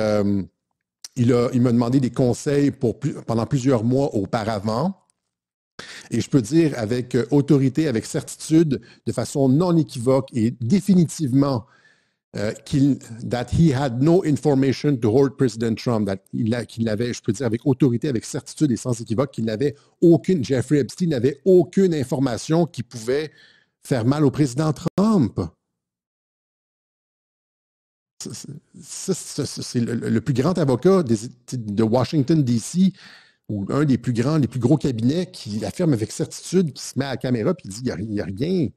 il m'a demandé des conseils pendant plusieurs mois auparavant. Et je peux dire avec autorité, avec certitude, de façon non équivoque et définitivement that he had no information to hold President Trump, qu'il avait, je peux dire avec autorité, avec certitude et sans équivoque, Jeffrey Epstein n'avait aucune information qui pouvait faire mal au président Trump. C'est le plus grand avocat de Washington, D.C., ou un des plus gros cabinets qui affirme avec certitude, qui se met à la caméra et dit il n'y a rien.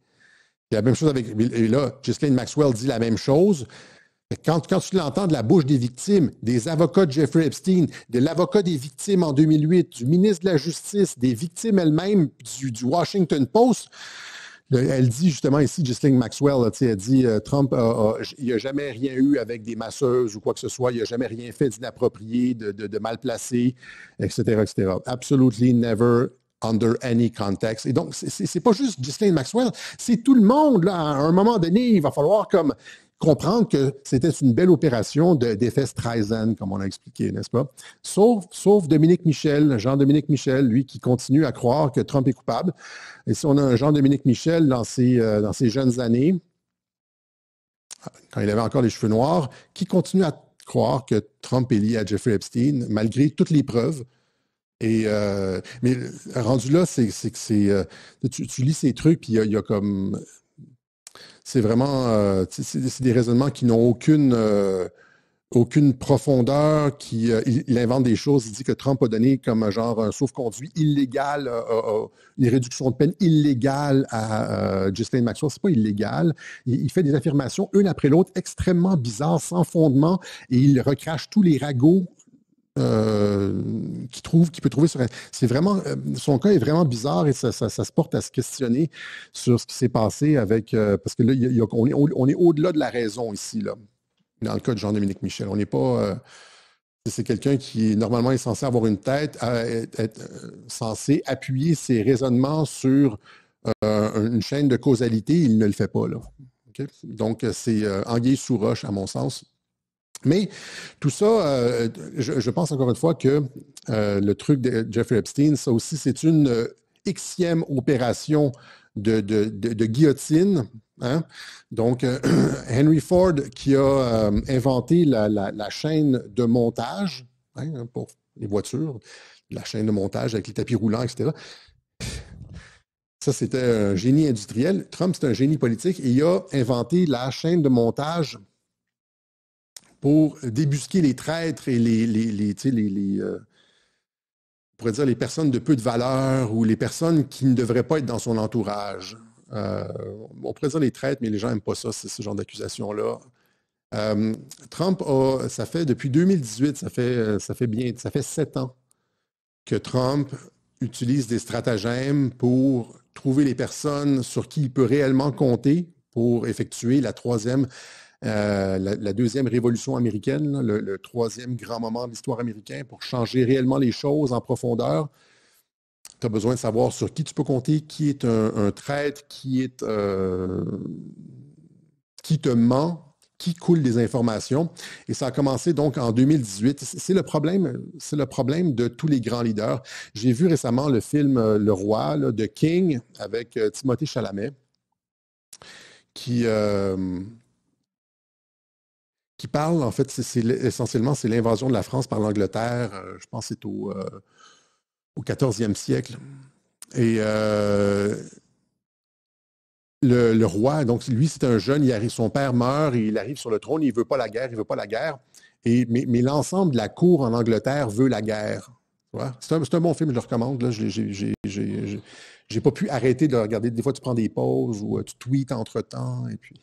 C'est la même chose avec. Et là, Ghislaine Maxwell dit la même chose. Quand tu l'entends de la bouche des victimes, des avocats de Jeffrey Epstein, de l'avocat des victimes en 2008, du ministre de la Justice, des victimes elles-mêmes du Washington Post, elle dit justement ici, Ghislaine Maxwell, elle dit Trump, il n'y a jamais rien eu avec des masseuses ou quoi que ce soit, il n'a jamais rien fait d'inapproprié, de mal placé, etc., etc. Absolutely never under any context. Et donc, c'est pas juste Ghislaine Maxwell, c'est tout le monde. Là, à un moment donné, il va falloir comprendre que c'était une belle opération d'effet Streisand, comme on a expliqué, n'est-ce pas? Sauf Dominique Michel, Jean-Dominique Michel, lui, qui continue à croire que Trump est coupable. Et si on a un Jean-Dominique Michel dans ses jeunes années, quand il avait encore les cheveux noirs, qui continue à croire que Trump est lié à Jeffrey Epstein, malgré toutes les preuves. Mais rendu là, tu lis ces trucs, puis il y a comme... C'est vraiment... c'est des raisonnements qui n'ont aucune profondeur, il invente des choses, il dit que Trump a donné comme genre un sauf-conduit illégal, une réduction de peine illégale à Ghislaine Maxwell. C'est pas illégal. Il fait des affirmations, une après l'autre, extrêmement bizarres, sans fondement, et il recrache tous les ragots qu'il peut trouver sur... C'est vraiment... son cas est vraiment bizarre et ça se porte à se questionner sur ce qui s'est passé avec... parce que là, on est au-delà de la raison ici, là. Dans le cas de Jean-Dominique Michel. On n'est pas... c'est quelqu'un qui, normalement, est censé avoir une tête, être censé appuyer ses raisonnements sur une chaîne de causalité. Il ne le fait pas, là. Okay? Donc, c'est anguille sous roche, à mon sens. Mais tout ça, je pense encore une fois que le truc de Jeffrey Epstein, ça aussi, c'est une Xème opération de guillotine. Hein? Donc, Henry Ford qui a inventé la chaîne de montage, hein, pour les voitures, la chaîne de montage avec les tapis roulants, etc. Ça, c'était un génie industriel. Trump, c'est un génie politique et il a inventé la chaîne de montage pour débusquer les traîtres et on pourrait dire les personnes de peu de valeur ou les personnes qui ne devraient pas être dans son entourage. On pourrait dire les traîtres, mais les gens n'aiment pas ça, ce genre d'accusation-là. Trump ça fait depuis 2018, ça fait 7 ans que Trump utilise des stratagèmes pour trouver les personnes sur qui il peut réellement compter pour effectuer la deuxième révolution américaine, le troisième grand moment de l'histoire américaine, pour changer réellement les choses en profondeur. Tu as besoin de savoir sur qui tu peux compter, qui est un traître, qui te ment, qui coule des informations. Et ça a commencé donc en 2018. C'est le problème de tous les grands leaders. J'ai vu récemment le film Le Roi là, de King avec Timothée Chalamet, qui parle, en fait, essentiellement, c'est l'invasion de la France par l'Angleterre. Je pense que c'est au 14e siècle. Et le roi, donc lui, c'est un jeune, son père meurt et il arrive sur le trône, il ne veut pas la guerre, mais l'ensemble de la cour en Angleterre veut la guerre. C'est un bon film, je le recommande. Là, j'ai pas pu arrêter de le regarder. Des fois, tu prends des pauses ou tu tweets entre-temps, et puis...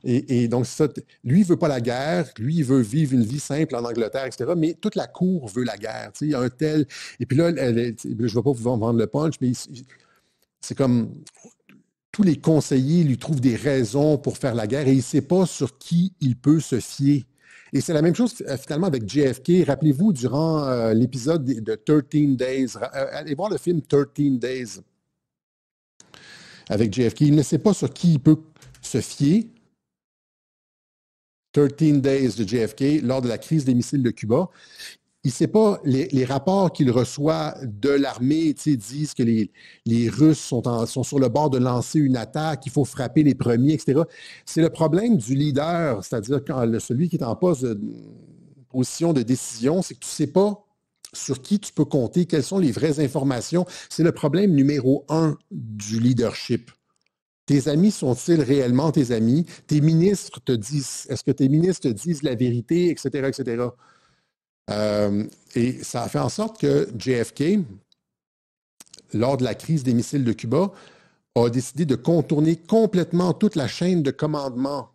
Et donc, ça, lui, il ne veut pas la guerre, lui, il veut vivre une vie simple en Angleterre, etc. Mais toute la cour veut la guerre. Il y a un tel. Et puis là, je ne vais pas vous vendre le punch, mais c'est comme tous les conseillers lui trouvent des raisons pour faire la guerre et il ne sait pas sur qui il peut se fier. Et c'est la même chose finalement avec JFK. Rappelez-vous, durant l'épisode de 13 Days, allez voir le film 13 Days avec JFK. Il ne sait pas sur qui il peut se fier. 13 Days de JFK, lors de la crise des missiles de Cuba. Il ne sait pas, les rapports qu'il reçoit de l'armée disent que les Russes sont sur le bord de lancer une attaque, qu'il faut frapper les premiers, etc. C'est le problème du leader, c'est-à-dire celui qui est en position de décision, c'est que tu ne sais pas sur qui tu peux compter, quelles sont les vraies informations. C'est le problème numéro 1 du leadership. Tes amis sont-ils réellement tes amis? Tes ministres te disent, est-ce que tes ministres te disent la vérité, etc., etc. Et ça a fait en sorte que JFK, lors de la crise des missiles de Cuba, a décidé de contourner complètement toute la chaîne de commandement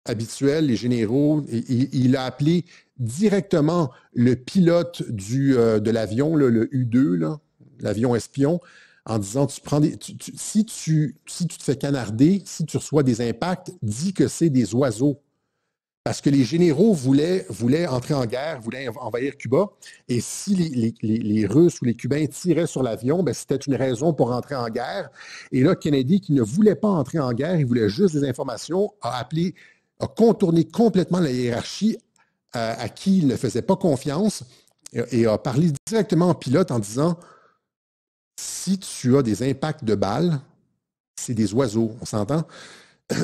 habituelle, les généraux. Et il a appelé directement le pilote de l'avion, le U-2, l'avion espion, en disant, si tu te fais canarder, si tu reçois des impacts, dis que c'est des oiseaux. Parce que les généraux voulaient entrer en guerre, voulaient envahir Cuba, et si les Russes ou les Cubains tiraient sur l'avion, ben, c'était une raison pour entrer en guerre. Et là, Kennedy, qui ne voulait pas entrer en guerre, il voulait juste des informations, a contourné complètement la hiérarchie à qui il ne faisait pas confiance et a parlé directement en pilote en disant, si tu as des impacts de balles, c'est des oiseaux, on s'entend?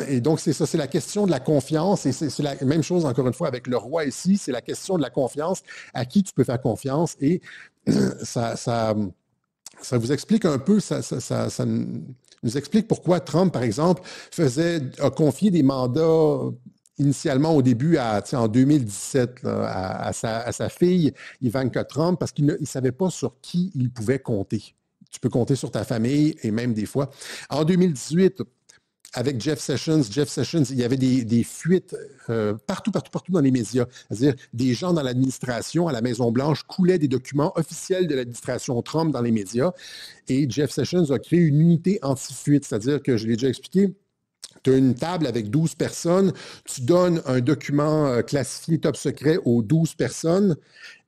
Et donc, c'est ça, c'est la question de la confiance, et c'est la même chose, encore une fois, avec le roi ici, c'est la question de la confiance, à qui tu peux faire confiance, et ça vous explique un peu, ça nous explique pourquoi Trump, par exemple, a confié des mandats initialement au début, en 2017, là, à sa fille, Ivanka Trump, parce qu'il ne savait pas sur qui il pouvait compter. Tu peux compter sur ta famille et même des fois. En 2018, avec Jeff Sessions, il y avait des fuites partout dans les médias. C'est-à-dire, des gens dans l'administration, à la Maison-Blanche, coulaient des documents officiels de l'administration Trump dans les médias. Et Jeff Sessions a créé une unité anti-fuite. C'est-à-dire que, je l'ai déjà expliqué, tu as une table avec 12 personnes, tu donnes un document classifié top secret aux 12 personnes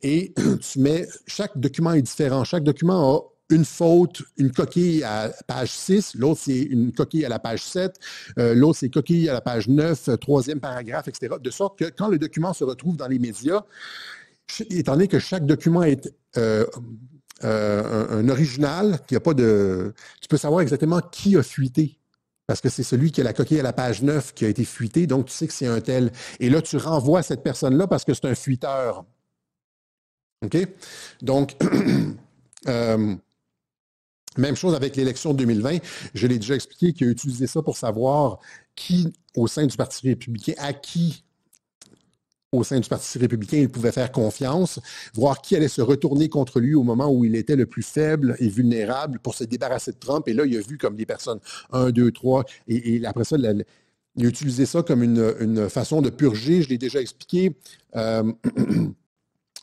et tu mets, chaque document est différent. Chaque document a une faute, une coquille à page 6, l'autre c'est une coquille à la page 7, l'autre c'est coquille à la page 9, troisième paragraphe, etc. De sorte que quand le document se retrouve dans les médias, étant donné que chaque document est un original, qu'il n'y a pas de... Tu peux savoir exactement qui a fuité. Parce que c'est celui qui a la coquille à la page 9 qui a été fuité, donc tu sais que c'est un tel. Et là, tu renvoies cette personne-là parce que c'est un fuiteur. OK? Donc, même chose avec l'élection de 2020. Je l'ai déjà expliqué qu'il a utilisé ça pour savoir qui, au sein du Parti républicain, à qui au sein du Parti républicain, il pouvait faire confiance, voir qui allait se retourner contre lui au moment où il était le plus faible et vulnérable pour se débarrasser de Trump. Et là, il a vu comme des personnes 1, 2, 3. Et après ça, il a utilisé ça comme une façon de purger. Je l'ai déjà expliqué.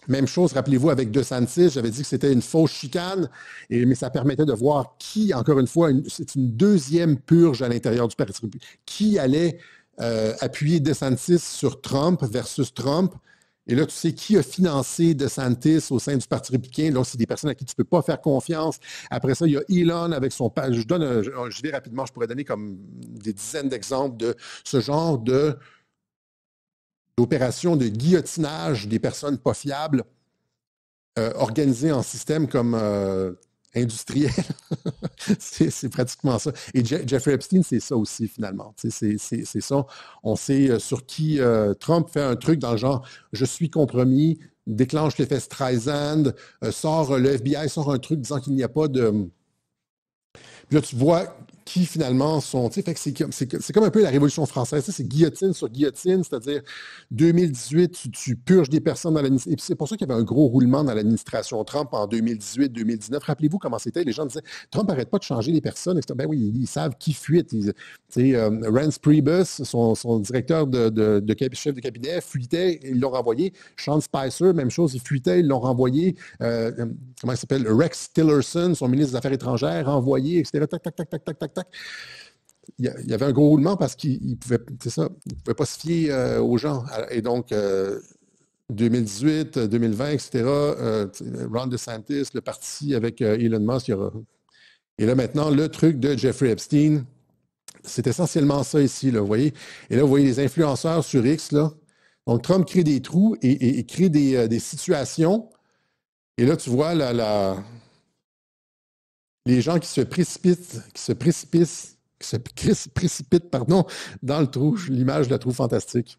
Même chose, rappelez-vous, avec DeSantis, j'avais dit que c'était une fausse chicane, mais ça permettait de voir qui, encore une fois, c'est une deuxième purge à l'intérieur du Parti républicain, qui allait appuyer DeSantis sur Trump versus Trump. Et là, tu sais qui a financé DeSantis au sein du Parti républicain. Là, c'est des personnes à qui tu ne peux pas faire confiance. Après ça, il y a Elon avec son... Je vais rapidement, je pourrais donner comme des dizaines d'exemples de ce genre d'opération de guillotinage des personnes pas fiables organisées en système comme industriel. c'est pratiquement ça. Et Jeffrey Epstein, c'est ça aussi, finalement. C'est ça. On sait sur qui Trump fait un truc dans le genre « je suis compromis », déclenche l'effet Streisand, le FBI sort un truc disant qu'il n'y a pas de... Puis là, tu vois qui finalement sont... C'est comme un peu la Révolution française. C'est guillotine sur guillotine, c'est-à-dire 2018, tu purges des personnes dans l'administration. Et puis c'est pour ça qu'il y avait un gros roulement dans l'administration Trump en 2018-2019. Rappelez-vous comment c'était. Les gens disaient, Trump n'arrête pas de changer les personnes. Ben oui, ils savent qui fuite. Reince Priebus, son directeur chef de cabinet, fuitait, ils l'ont renvoyé. Sean Spicer, même chose, il fuitait, ils l'ont renvoyé. Comment il s'appelle? Rex Tillerson, son ministre des Affaires étrangères, renvoyé, etc. Tac, tac, tac, tac, tac, tac, tac. Il y avait un gros roulement parce qu'il ne pouvait pas se fier aux gens. Et donc, 2018, 2020, etc., Ron DeSantis, le parti avec Elon Musk, et là maintenant, le truc de Jeffrey Epstein, c'est essentiellement ça ici, là, vous voyez. Et là, vous voyez les influenceurs sur X, là. Donc, Trump crée des trous et crée des situations. Et là, tu vois les gens qui se précipitent, dans le trou. L'image, je la trouve fantastique.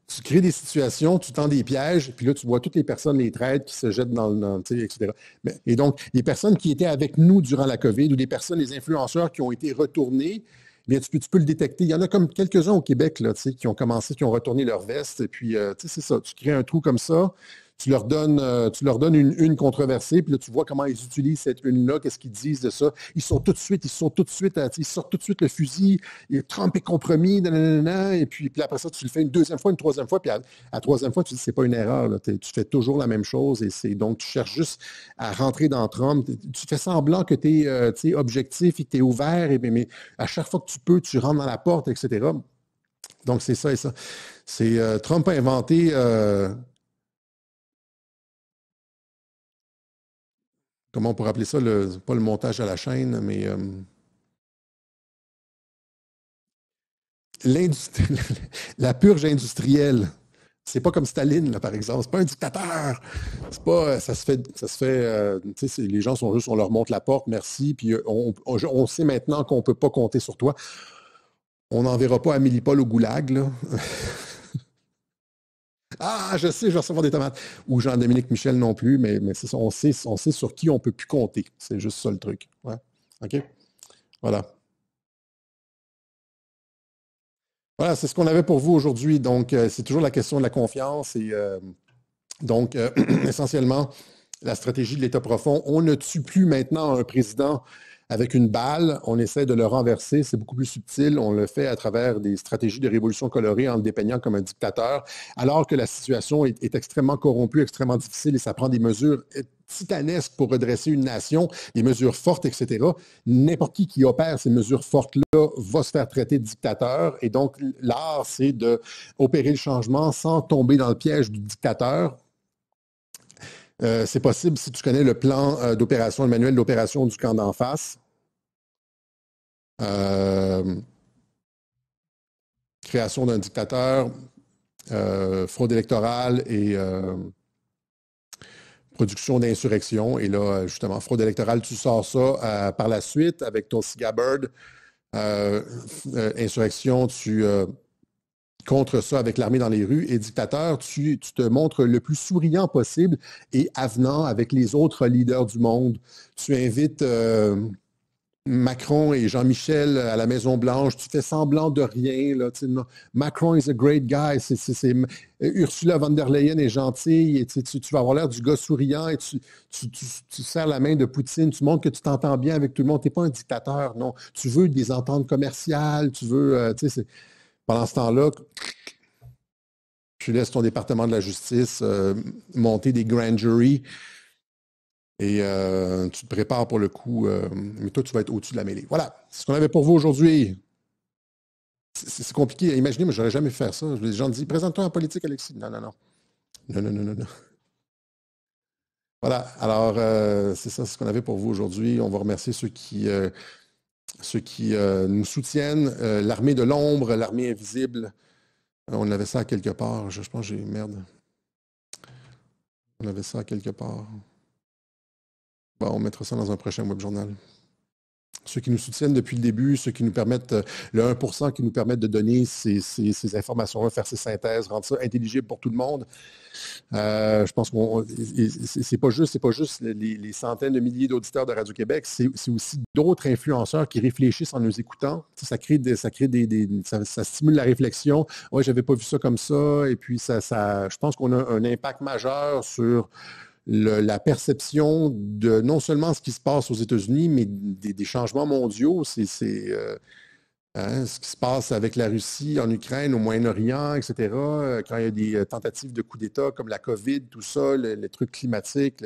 Tu crées des situations, tu tends des pièges, puis là, tu vois toutes les personnes, les traîtres qui se jettent etc. Et donc, les personnes qui étaient avec nous durant la COVID ou les influenceurs qui ont été retournés, bien, tu peux le détecter. Il y en a comme quelques-uns au Québec là, qui ont commencé, qui ont retourné leur veste. Et puis, c'est ça. Tu crées un trou comme ça, tu leur donnes une une controversée, puis là, tu vois comment ils utilisent cette une-là, qu'est-ce qu'ils disent de ça. Ils sortent tout de suite le fusil. Et Trump est compromis, nanana, et puis après ça, tu le fais une deuxième fois, une troisième fois, puis à la troisième fois, tu dis c'est pas une erreur. Là, tu fais toujours la même chose, et donc tu cherches juste à rentrer dans Trump. Tu fais semblant que tu es objectif et que tu es ouvert, mais à chaque fois que tu peux, tu rentres dans la porte, etc. Donc, c'est ça et ça. Trump a inventé... comment on pourrait appeler ça, pas le montage à la chaîne, mais la purge industrielle. C'est pas comme Staline, là, par exemple. C'est pas un dictateur. C'est pas, ça se fait, les gens sont juste, on leur montre la porte, merci, puis on sait maintenant qu'on peut pas compter sur toi. On n'enverra pas Amélie Paul au goulag, là. Ah, je sais, je vais recevoir des tomates. Ou Jean-Dominique Michel non plus, mais c'est ça, on sait sur qui on ne peut plus compter. C'est juste ça le truc. Ouais. OK? Voilà. Voilà, c'est ce qu'on avait pour vous aujourd'hui. Donc, c'est toujours la question de la confiance et donc, essentiellement, la stratégie de l'État profond. On ne tue plus maintenant un président avec une balle, on essaie de le renverser, c'est beaucoup plus subtil, on le fait à travers des stratégies de révolution colorée en le dépeignant comme un dictateur, alors que la situation est extrêmement corrompue, extrêmement difficile et ça prend des mesures titanesques pour redresser une nation, des mesures fortes, etc. N'importe qui opère ces mesures fortes-là va se faire traiter de dictateur et donc l'art, c'est d'opérer le changement sans tomber dans le piège du dictateur. C'est possible si tu connais le plan d'opération, le manuel d'opération du camp d'en face. Création d'un dictateur, fraude électorale et production d'insurrection. Et là, justement, fraude électorale, tu sors ça par la suite avec Tulsi Gabbard. Insurrection, tu contre ça avec l'armée dans les rues. Et dictateur, tu te montres le plus souriant possible et avenant avec les autres leaders du monde. Tu invites Macron et Jean-Michel à la Maison-Blanche, tu fais semblant de rien. Là, Macron is a great guy. Ursula von der Leyen est gentille. Et, tu vas avoir l'air du gars souriant et tu serres la main de Poutine. Tu montres que tu t'entends bien avec tout le monde. Tu n'es pas un dictateur, non. Tu veux des ententes commerciales. Tu veux... pendant ce temps-là, tu laisses ton département de la justice monter des grand jury. Et tu te prépares pour le coup, mais toi, tu vas être au-dessus de la mêlée. Voilà, c'est ce qu'on avait pour vous aujourd'hui. C'est compliqué. Imaginez, moi, je n'aurais jamais fait ça. Les gens disent, présente-toi en politique, Alexis. Non, non, non. Non, non, non, non, non. Voilà, alors, c'est ça, c'est ce qu'on avait pour vous aujourd'hui. On va remercier ceux qui nous soutiennent. L'armée de l'ombre, l'armée invisible. On avait ça à quelque part. Je pense que j'ai... Merde. On avait ça à quelque part. Bon, on mettra ça dans un prochain web journal. Ceux qui nous soutiennent depuis le début, ceux qui nous permettent, le 1% qui nous permettent de donner ces informations-là, faire ces synthèses, rendre ça intelligible pour tout le monde. Je pense que c'est pas juste les centaines de milliers d'auditeurs de Radio-Québec, c'est aussi d'autres influenceurs qui réfléchissent en nous écoutant. Ça stimule la réflexion. Ouais, j'avais pas vu ça comme ça. Et puis, je pense qu'on a un impact majeur sur la perception de non seulement ce qui se passe aux États-Unis, mais des changements mondiaux. C'est ce qui se passe avec la Russie, en Ukraine, au Moyen-Orient, etc. Quand il y a des tentatives de coup d'État comme la COVID, tout ça, les trucs climatiques,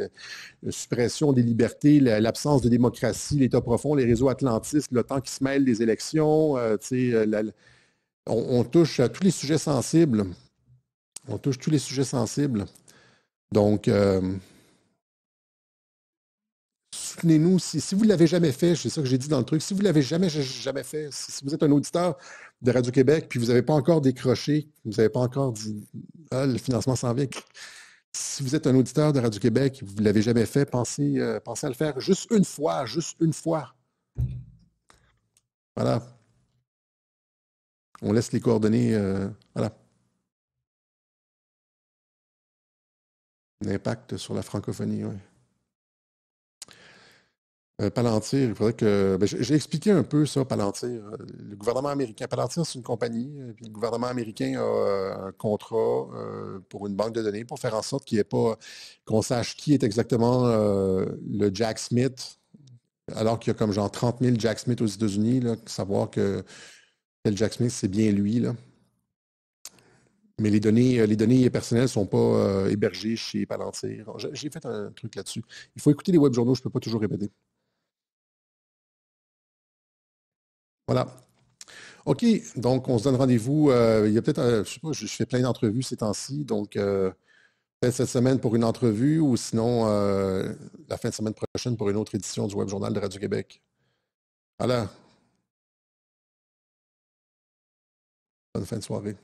la suppression des libertés, l'absence de démocratie, l'État profond, les réseaux atlantistes, l'OTAN qui se mêle des élections. On touche à tous les sujets sensibles. On touche tous les sujets sensibles. Donc, soutenez-nous. Si vous ne l'avez jamais fait, c'est ça que j'ai dit dans le truc, si vous ne l'avez jamais fait, si vous êtes un auditeur de Radio-Québec, puis vous n'avez pas encore décroché, vous n'avez pas encore dit « le financement s'en vient », si vous êtes un auditeur de Radio-Québec, vous ne l'avez jamais fait, pensez à le faire juste une fois, juste une fois. Voilà. On laisse les coordonnées, voilà. L'impact sur la francophonie, oui. Palantir, il faudrait que... j'ai expliqué un peu ça, Palantir. Le gouvernement américain, Palantir, c'est une compagnie, puis le gouvernement américain a un contrat pour une banque de données pour faire en sorte qu'il n'y ait pas... qu'on sache qui est exactement le Jack Smith, alors qu'il y a comme genre 30 000 Jack Smith aux États-Unis, savoir que tel Jack Smith, c'est bien lui, là. Mais les données personnelles ne sont pas hébergées chez Palantir. J'ai fait un truc là-dessus. Il faut écouter les web journaux, je ne peux pas toujours répéter. Voilà. OK, donc on se donne rendez-vous. Il y a peut-être, je ne sais pas, je fais plein d'entrevues ces temps-ci, donc peut-être cette semaine pour une entrevue ou sinon la fin de semaine prochaine pour une autre édition du Web Journal de Radio-Québec. Voilà. Bonne fin de soirée.